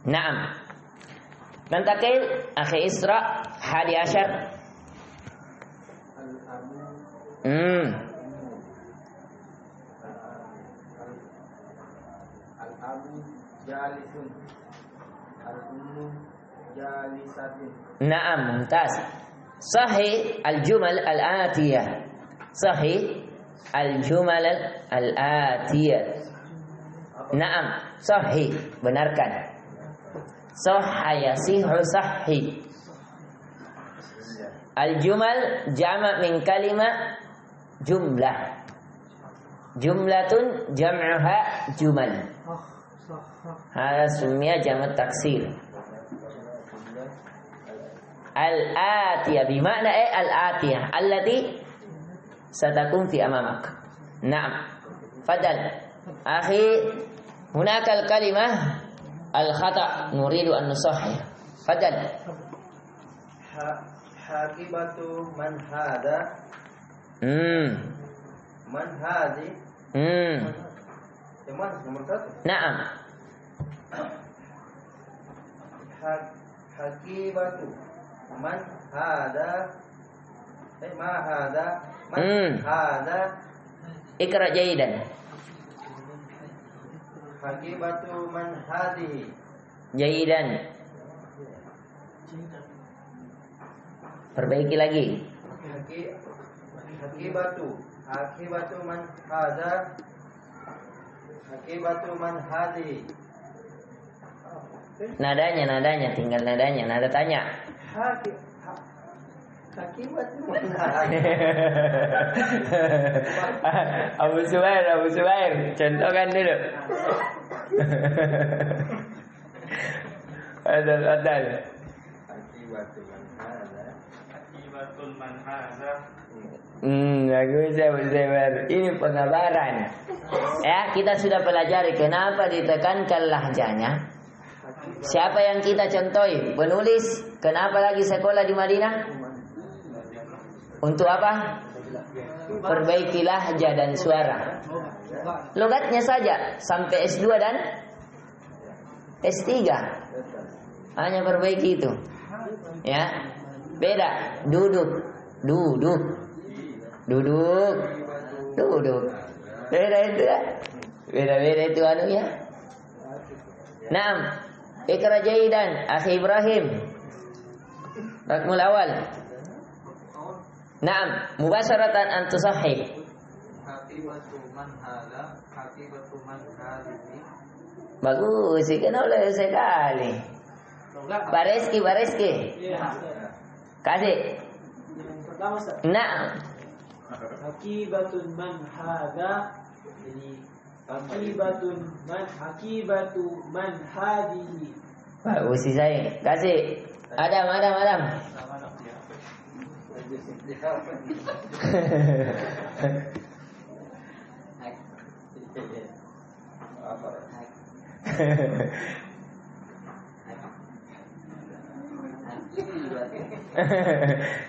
Naam. Nantakil akhi Isra hadi asyar. Al-abu jalisun. Al-ummu jalisatun. Naam, mumtaz. Sahih al-jumal al-atiyah. Sahih al-jumal al-atiyah. Naam, sahih, benarkan. Sahha yasihu sahhi. Al-jumal jama' min kalimah jumlah. Jumlatun jam'uha jumal. صح. Hada summiya jamak taksir. Al-atiyah bima'na al-atiyah allati satakun fi amamak. Naam. Fadal. Akhi, hunaka al-kalimah al-khata' nuridu an nusahih. Fadal. Hakibatu man hada. Man hadi. Cuman nomor 1. Naam. Hakibatu man hada. Ma hada. Man hada. Ikra jaidan. Hakibatu man hadihi. Jaidan. Perbaiki lagi. Hakibatu man hada. Hakibatu man hadihi. Nadanya, tinggal nadanya, nada tanya. Hakibatu man hadihi. Abu Subair, contohkan dulu. Adal. Hakibatu man hada. Akibatul man haza. Bagus Abu Subair. Ini pengabaran. Ya, kita sudah pelajari kenapa ditekankan lahjanya. Siapa yang kita contohi? Penulis. Kenapa lagi sekolah di Madinah? Untuk apa? Perbaiki lahja dan suara. Logatnya saja sampai S2 dan S3. Hanya perbaiki itu. Ya. Beda. Duduk. Beda itu ya. Beda itu anunya. Naam. Ikra jaidan akhi Ibrahim. Rakmul awal. Naam, mubasharatan an tusahhih. Hakibatu man hada, hakibatu man hadihi. Bagus, ikan oleh sekali. Bareski. Iya. Kasih. Yang pertama Ustaz. Naam. Hakibatun man hada. Jadi hakibatu man hadihi. Bagus sih saya. Kasih. Adam.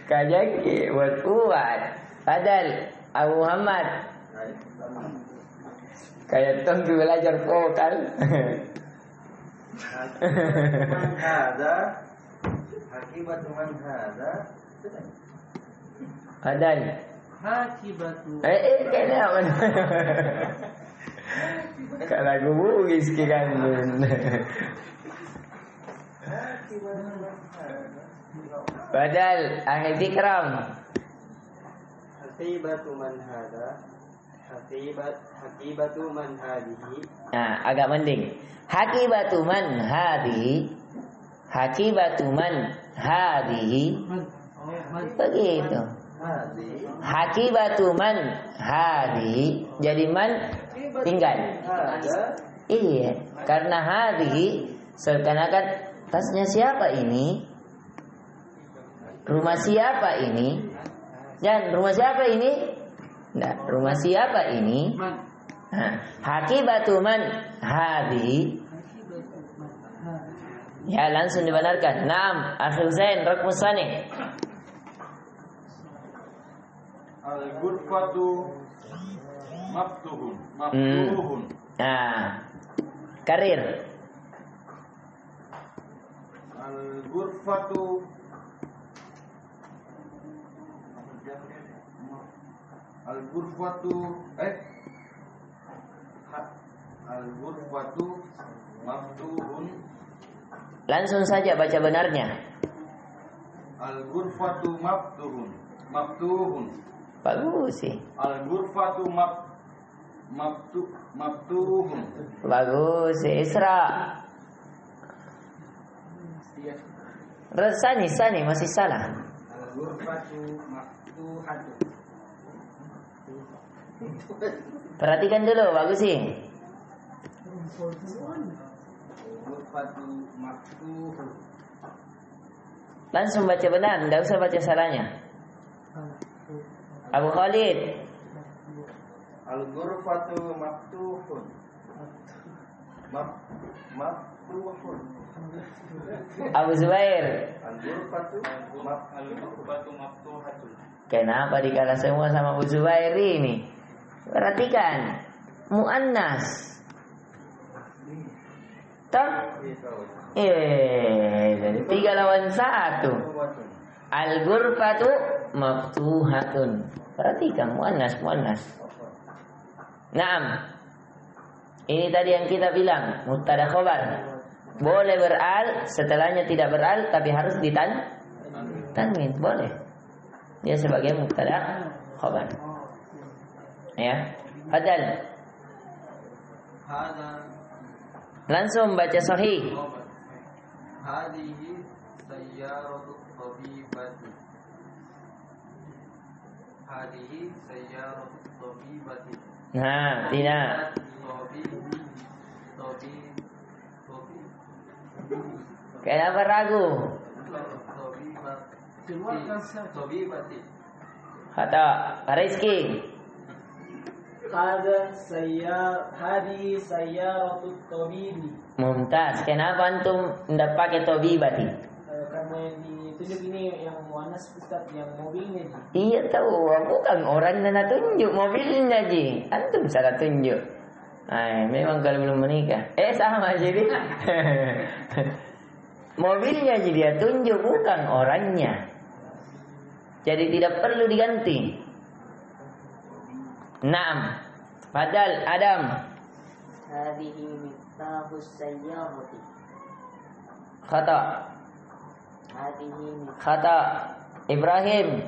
Kajaki buat kuat. Padahal Abu Muhammad kayak tongki belajar vokal. Man hada. Hakibatu man hada. Padahal Hakibatu. kayaknya apa? Kalau gue buis kan. Padahal akhir dikram. Hakibatu man hada, hakibatu man hadihi. Nah, agak mending. Hakibatu man hadihi. Begitu. Hakibatu man hadihi. Jadi man tinggal. Iya, karena hadihi seakan-akan tasnya siapa ini? Rumah siapa ini? Dan rumah siapa ini? Nah, rumah siapa ini? Hakibatu man hadihi. Ya, langsung dibenarkan. Naam, Akhil Zain, Rakmus Sani. Al-ghurfatu maftuhun. Nah, karir. Al-ghurfatu maftuhun. Langsung saja baca benarnya. Al-ghurfatu maftuhun. Bagus sih. Al-ghurfatu maftuhun. Bagus sih. Isra. Sani masih salah. Al-ghurfatu maftuhatun. Perhatikan dulu, bagus sih. Ghurfatu maftuhun. Langsung baca benar, tidak usah baca salahnya. Abu Khalid. Al-ghurfatu maftuhun. Maftuhun. Abu Zubair. Al-ghurfatu maftuhatun. Kenapa dikalah semua sama Abu Zubair ini? Perhatikan, muannas. Toh? Jadi 3 lawan 1. Al-ghurfatu maftuhatun. Perhatikan muannas. Naam. Ini tadi yang kita bilang mubtada khobar. Boleh beral, setelahnya tidak beral, tapi harus tanwin. Boleh. Dia sebagai mubtada khobar. Ya. Fadal. Hada Langsung baca sahih. hadihi sayyaratu tabibati. Hadihi sayyaratu tabibati. Nah, tidak. Kenapa ragu? Tabibati. Kata Pak Rizky. Hadi sayyaratut tabibi. Mumtaz. Kenapa antum tidak pakai tabibati? Karena yang ditunjuk ini yang muannas Ustaz, yang mobilnya Ji. Iya tahu, bukan orang yang tunjuk mobilnya Ji. Antum salah tunjuk. Memang kalau belum menikah. Sama jadi. Mobilnya Ji dia tunjuk, bukan orangnya. Jadi tidak perlu diganti. Naam. Fadal Adam. Hadihi miftahus sayyarati. Khata. Hadihi Khata. Ibrahim.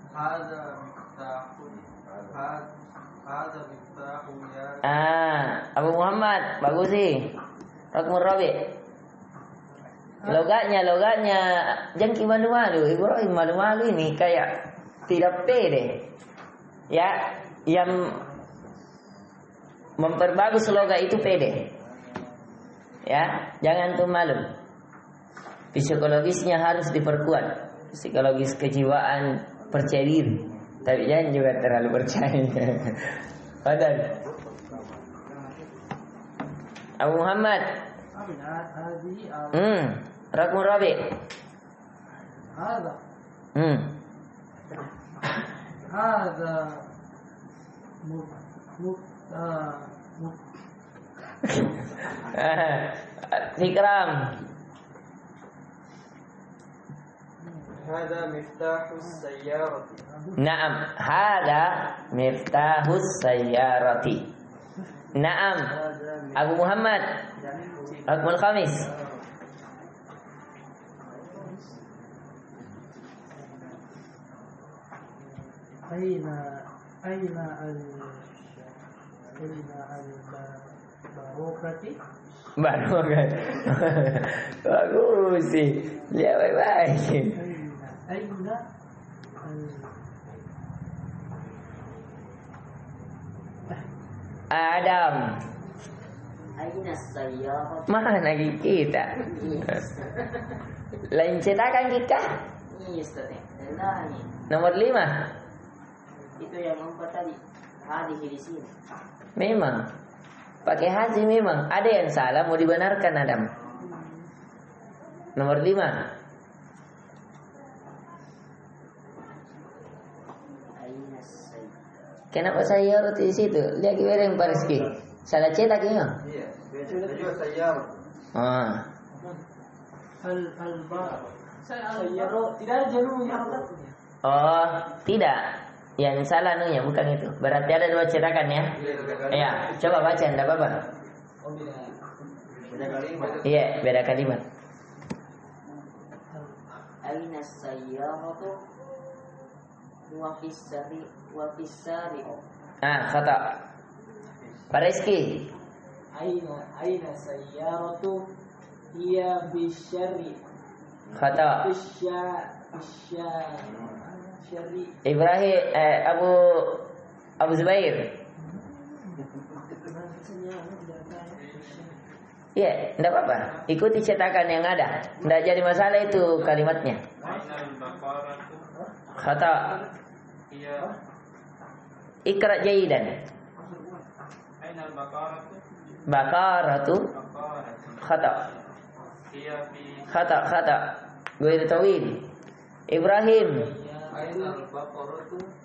Hada miftahun. Hada miftahu ya. Abu Muhammad, bagus sih. Rokmur Rabi. Logatnya jangki malu-malu. Ibrahim malu-malu ini kayak tidak pede. Ya, yang memperbagus logat itu pede. Ya, jangan tuh malu. Psikologisnya harus diperkuat. Psikologis kejiwaan, percaya diri. Tapi jangan juga terlalu percaya. Padahal Abu Muhammad. Rakmu Rabi. Hada Ikram. Hada miftahus sayyarati. Naam, hada miftahus sayyarati. Naam, Abu Muhammad. Hukmul Khamis. Aina al-barokati. Baru kan. Bagus sih. Lihat baik-baik. Aina Adam. aina sayyaratu. Mana lagi kita? Lain cetakan kita. Ini Ustaz. Nah, ini. Nomor 5. Itu yang 4 tadi. Hadihi di sini. Memang. Pakai haji memang. Ada yang salah mau dibenarkan Adam. Nomor 5. Aina sayyaratu. Kenapa saya harus di situ? Lihat gimana yang Pak Rizky. Salah cetak ini. Iya, beda sayyarah. al-bar. Sayyaro tidak ada jalunya harokatnya. Oh, tidak. Yang salah nunya bukan itu. Berarti ada 2 cetakan ya. Ya, coba baca enggak apa-apa. Oh beda. Beda kalimat. Iya, beda kalimat. Aina sayyaratu wa fisari Kata Pak Rizky. Aina sayyaratu hiya bisyari. Kata Bisyari. Ibrahim Abu Abu Zubair. Iya, tidak apa-apa. Ikuti cetakan yang ada. Tidak jadi masalah itu kalimatnya. Khata. Ikra jaidan. Bakaratu. Khata. Khata. Ghairu tawil. Ibrahim.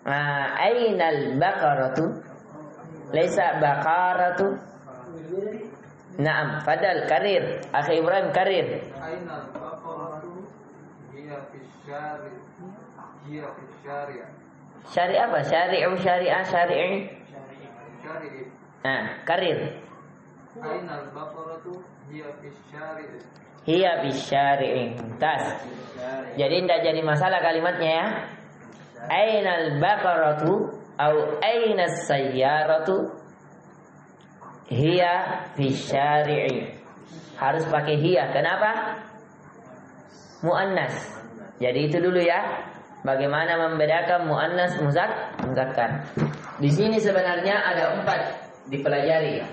Ainal baqaratu. Laisa baqaratu. Naam, fadal karir. Akhi Ibrahim karir. Ainal baqaratu hiya fi syari'. Syari apa? Syari'u, syari'ah, syari'i. Syari'. Karir. Ainal baqaratu hiya fi syari'. Hiya fi syari'i. Tas. Jadi tidak jadi masalah kalimatnya ya. Ainal baqaratu au ainas sayyaratu hiya fi syari'i. Harus pakai hiya. Kenapa? Muannas. Jadi itu dulu ya. Bagaimana membedakan muannas muzakkar. Di sini sebenarnya ada 4 dipelajari.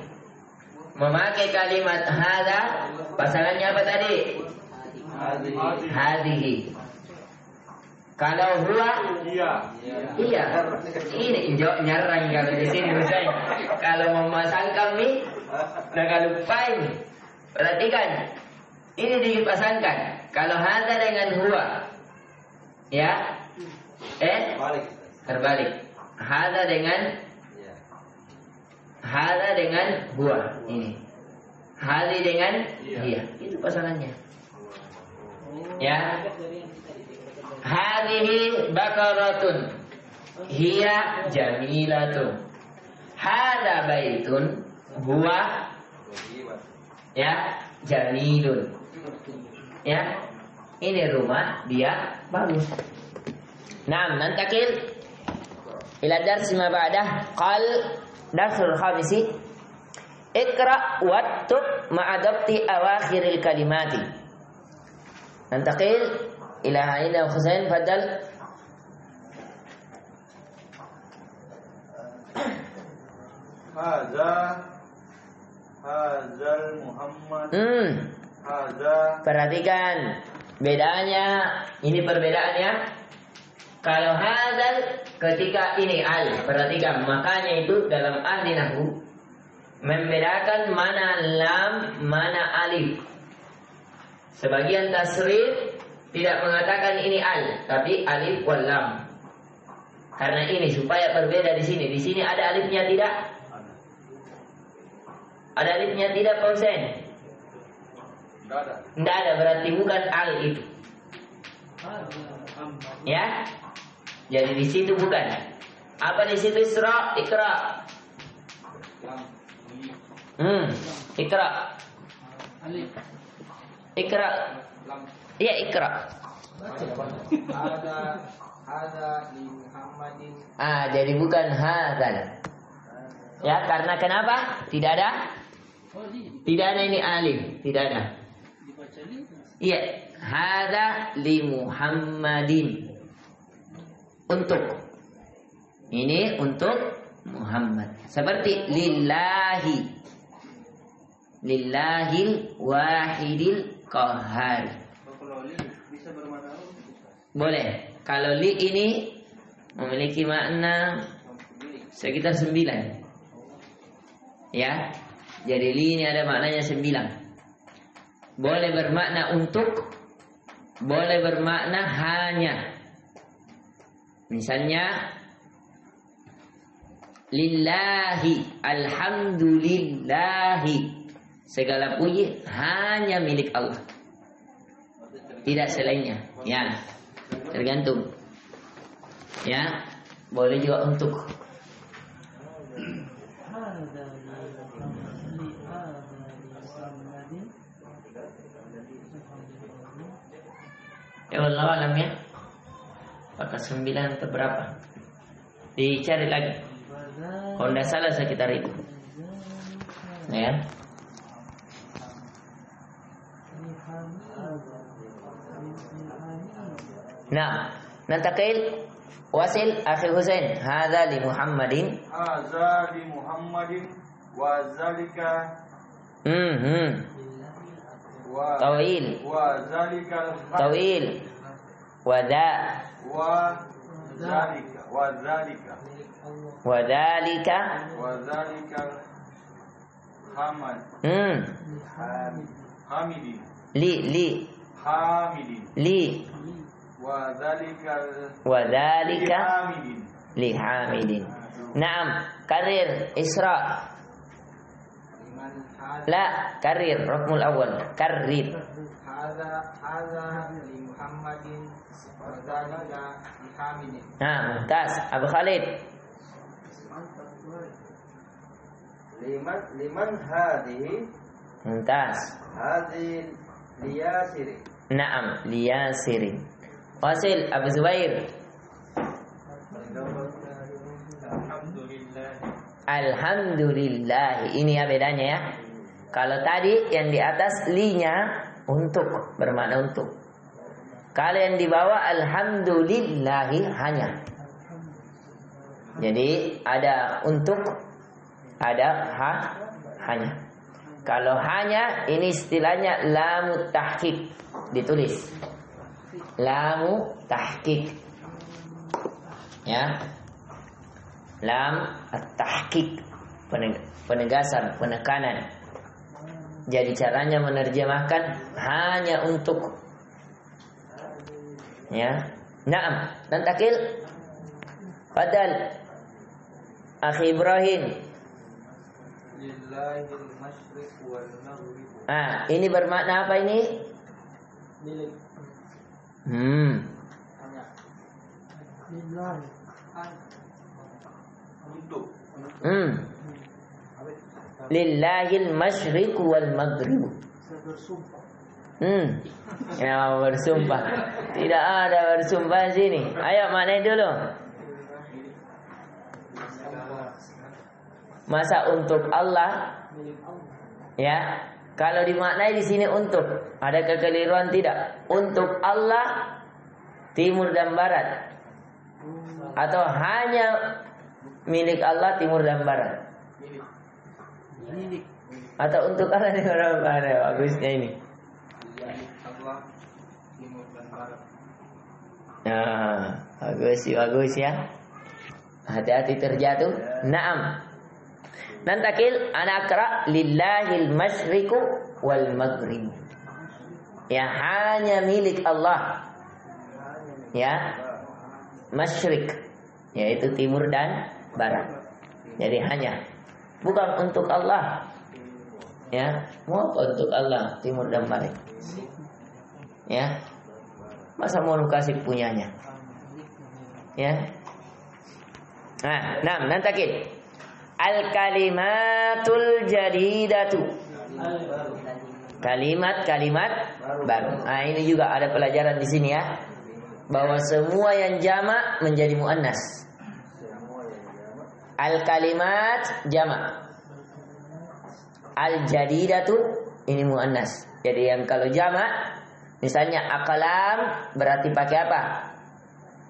Memakai kalimat hadza, pasangannya apa tadi? Hadhihi. Kalau huwa iya. Ini nyarang kalau di sini misalnya. Kalau memasangkan mi, nah kalau pain. Perhatikan. Ini dipasangkan. Kalau hadza dengan huwa. Ya. Terbalik. Hadza dengan huwa. Ini. Hadhi dengan iya. Itu pasangannya. Ya. Hadhihi baqaratun hiya jamilatun. Hadza baitun huwa ya jamilun. Ya. Ini rumah dia bagus. Naam, nantakil ila dars ma ba'dah. Qal darsul khamisi Iqra waktub ma'adabti awakhiril kalimati. Nantakil إلى هنا حسين فضل. Hazal Muhammad. Perhatikan bedanya. Ini perbedaannya. Kalau hazal ketika ini al, perhatikan makanya itu dalam ahli nahwu membedakan mana lam, mana alif. Sebagian tasrif tidak mengatakan ini al, tapi alif wal lam. Karena ini supaya berbeda di sini. Di sini ada alifnya tidak? Ada alifnya tidak, Pak Hussein? Tidak ada, berarti bukan al itu. Ya? Jadi di situ bukan. Apa di situ Isra? Ikra. Ikra. Ikra. Iya, ikra. Ada di Muhammadin. Jadi bukan hadzal. Ya, karena kenapa? Tidak ada. Tidak ada ini alif, tidak ada. Iya, hadza li Muhammadin. Untuk. Ini untuk Muhammad. Seperti lillahi. Lillahil wahidil qahhar. Boleh. Kalau li ini memiliki makna sekitar 9. Ya. Jadi li ini ada maknanya 9. Boleh bermakna untuk, boleh bermakna hanya. Misalnya lillahi, alhamdulillahi. Segala puji hanya milik Allah. Tidak selainnya. Ya. Tergantung. Ya. Boleh juga untuk. Ya Allah alam ya. Apakah 9 atau berapa? Dicari lagi. Kalau tidak salah sekitar itu. Ya. Nah, nantakil wasil akhi Husain. Hadza li Muhammadin hadza li Muhammadin wa zalika wa Tawil. wa zalika Tawil. Wada. wa zalika Wadhalika. hamad Hmm. hamidin Li. wa zalika Wadhalika hamidin. li hamidin. Naam. Karir. Isra. liman hada La. Karir. Rukmul awal. Karir. hada li Muhammadin wa dzalika li Hamidin. Nah, mumtaz. Abu Khalid. liman hadhihi Mumtaz. liyasiri. Naam. Liyasirin. Wasil. Abu Zubair. Alhamdulillah. Ini ya bedanya ya. Kalau tadi yang di atas linya untuk, bermakna untuk. Kalau yang di bawah alhamdulillahi hanya. Jadi ada untuk, ada hanya. Kalau hanya ini istilahnya lamu tahqiq, ditulis. Lamu tahqiq. Ya. Lam at-tahqiq, penegasan, penekanan. Jadi caranya menerjemahkan hanya untuk. Ya. Naam, nantakil. Padahal Akhi Ibrahim. Lillahil masyriq wal maghrib. Ini bermakna apa ini? Milik. Hanya Lillahi. Untuk Lillahil masyriq wal maghrib. Saya bersumpah. Ya, bersumpah. Tidak ada bersumpah di sini. Ayo maknai dulu. Masa untuk Allah? Milik Allah. Ya. Kalau dimaknai di sini untuk, ada kekeliruan tidak? Untuk Allah timur dan barat. Atau hanya milik Allah timur dan barat? Milik. Atau untuk Allah timur dan barat? Bagusnya ini. Allah timur dan barat. Nah, bagus ya. Hati-hati terjatuh. Naam. Nantakil anakra lillahil masyriqu wal maghrib. Ya, hanya milik Allah. Ya. Masyriq, yaitu timur dan barat. Jadi hanya, bukan untuk Allah. Ya, mau untuk Allah timur dan barat. Ya. Masa mau kasih punyanya? Ya. Nah, nantakil. Al-kalimatul jadidatu. Kalimat-kalimat baru. Nah, ini juga ada pelajaran di sini ya. Bahwa semua yang jamak menjadi muannas. Al-kalimat jamak. Al-jadidatu ini muannas. Jadi yang kalau jamak, misalnya aqlam berarti pakai apa?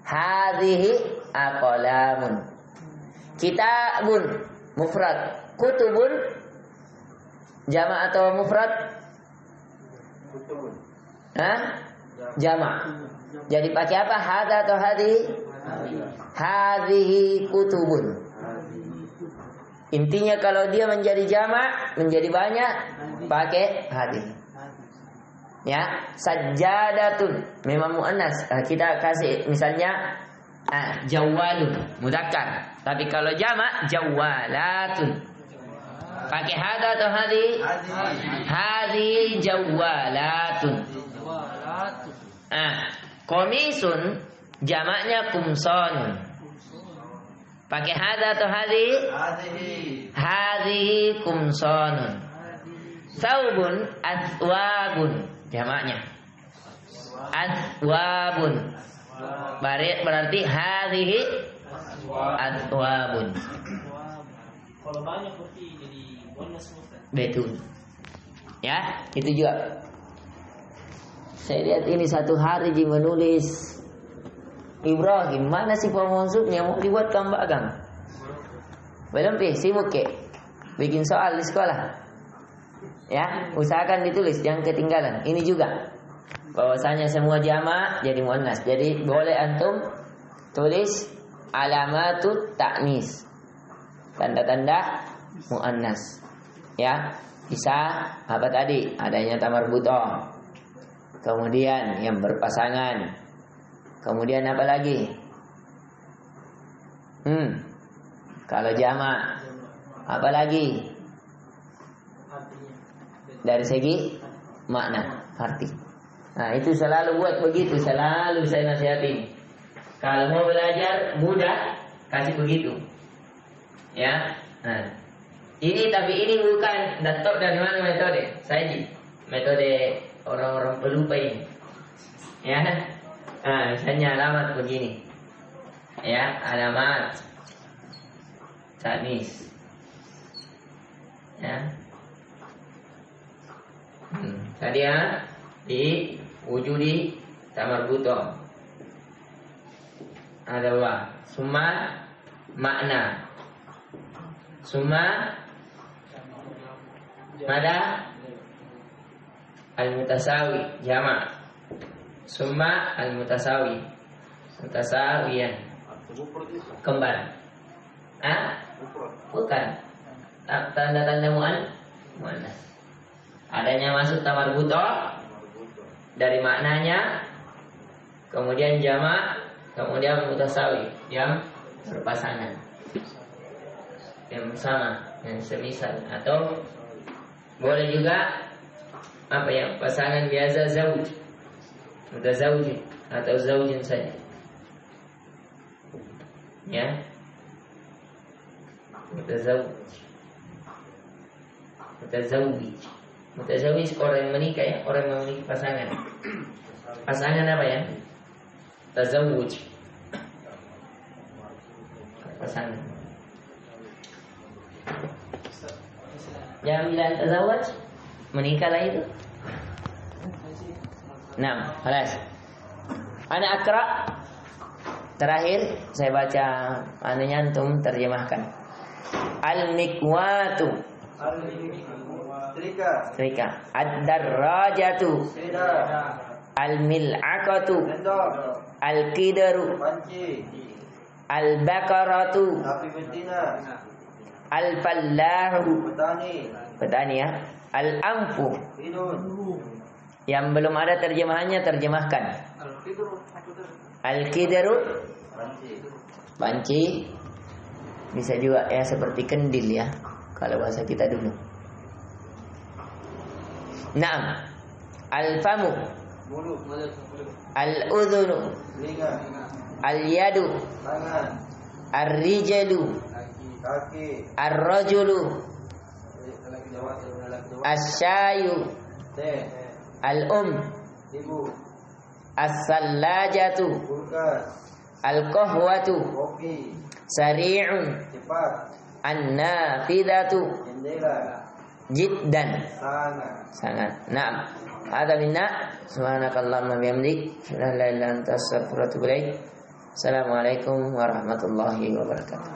Hadhihi aqlamun. Kitabun mufrad. Kutubun jamak atau mufrad? Kutubun. Jamak. Jadi pakai apa? Hadza atau hadhi? Hadhihi kutubun. Intinya kalau dia menjadi jamak, menjadi banyak, pakai hadhi. Ya, sajadatun memang muannas. Kita kasih misalnya jawalun mudzakkar. Tapi kalau jamak jawalatun. Pakai hadza atau hadhi? Hadhi jawalatun. Komisun jamaknya kumsanun. Pakai hadza atau hadhi? Hadhi kumsanun. Saubun aswabun jamaknya. Aswabun. Berarti hadhihi aswabun. Kalau banyak berarti jadi bonus mufrad. Betul. Ya, itu juga. Saya lihat ini satu hari Ji menulis Ibrahim, mana sih pemasuknya mau dibuat kambagang? Belum sibuk ke? Bikin soal di sekolah. Ya, usahakan ditulis, jangan ketinggalan. Ini juga bahwasanya semua jamak jadi muannas. Jadi boleh antum tulis alamatut ta'nis. Tanda-tanda muannas. Ya, bisa apa tadi? Adanya tamar butoh. Kemudian yang berpasangan. Kemudian apa lagi? Kalau jamak apa lagi? Dari segi makna, arti. Nah, itu selalu buat begitu, selalu saya nasihatin. Kalau mau belajar mudah, kasih begitu. Ya. Nah, tapi ini bukan datuk dari mana metode. Saya metode orang-orang pelupa ini. Ya. Nah, misalnya alamat begini. Ya, alamat ta'nis. Ya. Tadi ya di wujudi tamar butoh adalah summa makna, summa mada al-mutasawi jamak, summa al-mutasawi mutasawiyan kembar. Bukan tanda-tanda muannas. Adanya masuk tamar butoh dari maknanya, kemudian jamak, kemudian mutasawi yang berpasangan, yang sama, yang semisal, atau boleh juga apa ya, pasangan biasa zauj, mutazawij atau zaujin saja. Ya, mutazawij. Mutazawij orang yang menikah ya, orang yang memiliki pasangan. Pasangan apa ya? Tazawuj. Pasangan. Jangan bilang tazawuj, menikahlah itu. Nah, halas. Ana akra. Terakhir saya baca anunya, antum terjemahkan. Al-mikwatu. Setrika. Ad-darrajatu. Al-mil'aqatu. Al-qidaru. Al-baqaratu. Al-fallahu. Petani ya. Al-anfu. Yang belum ada terjemahannya terjemahkan. Al-qidaru. Panci. Bisa juga ya seperti kendil ya, kalau bahasa kita dulu. Naam. Al-famu. Al-udhunu. Al-yadu. Ar-rijalu. Ar-rajulu. Asyayu. Al-um. As-sallajatu. Al-qahwatu. Sari'un. An-nafidatu. Jiddan. Sangat. Naam. Hadza minna. Subhanakallahumma bihamdik, la ilaha illa anta astaghfiruka wa atubu ilaik. Assalamualaikum warahmatullahi wabarakatuh.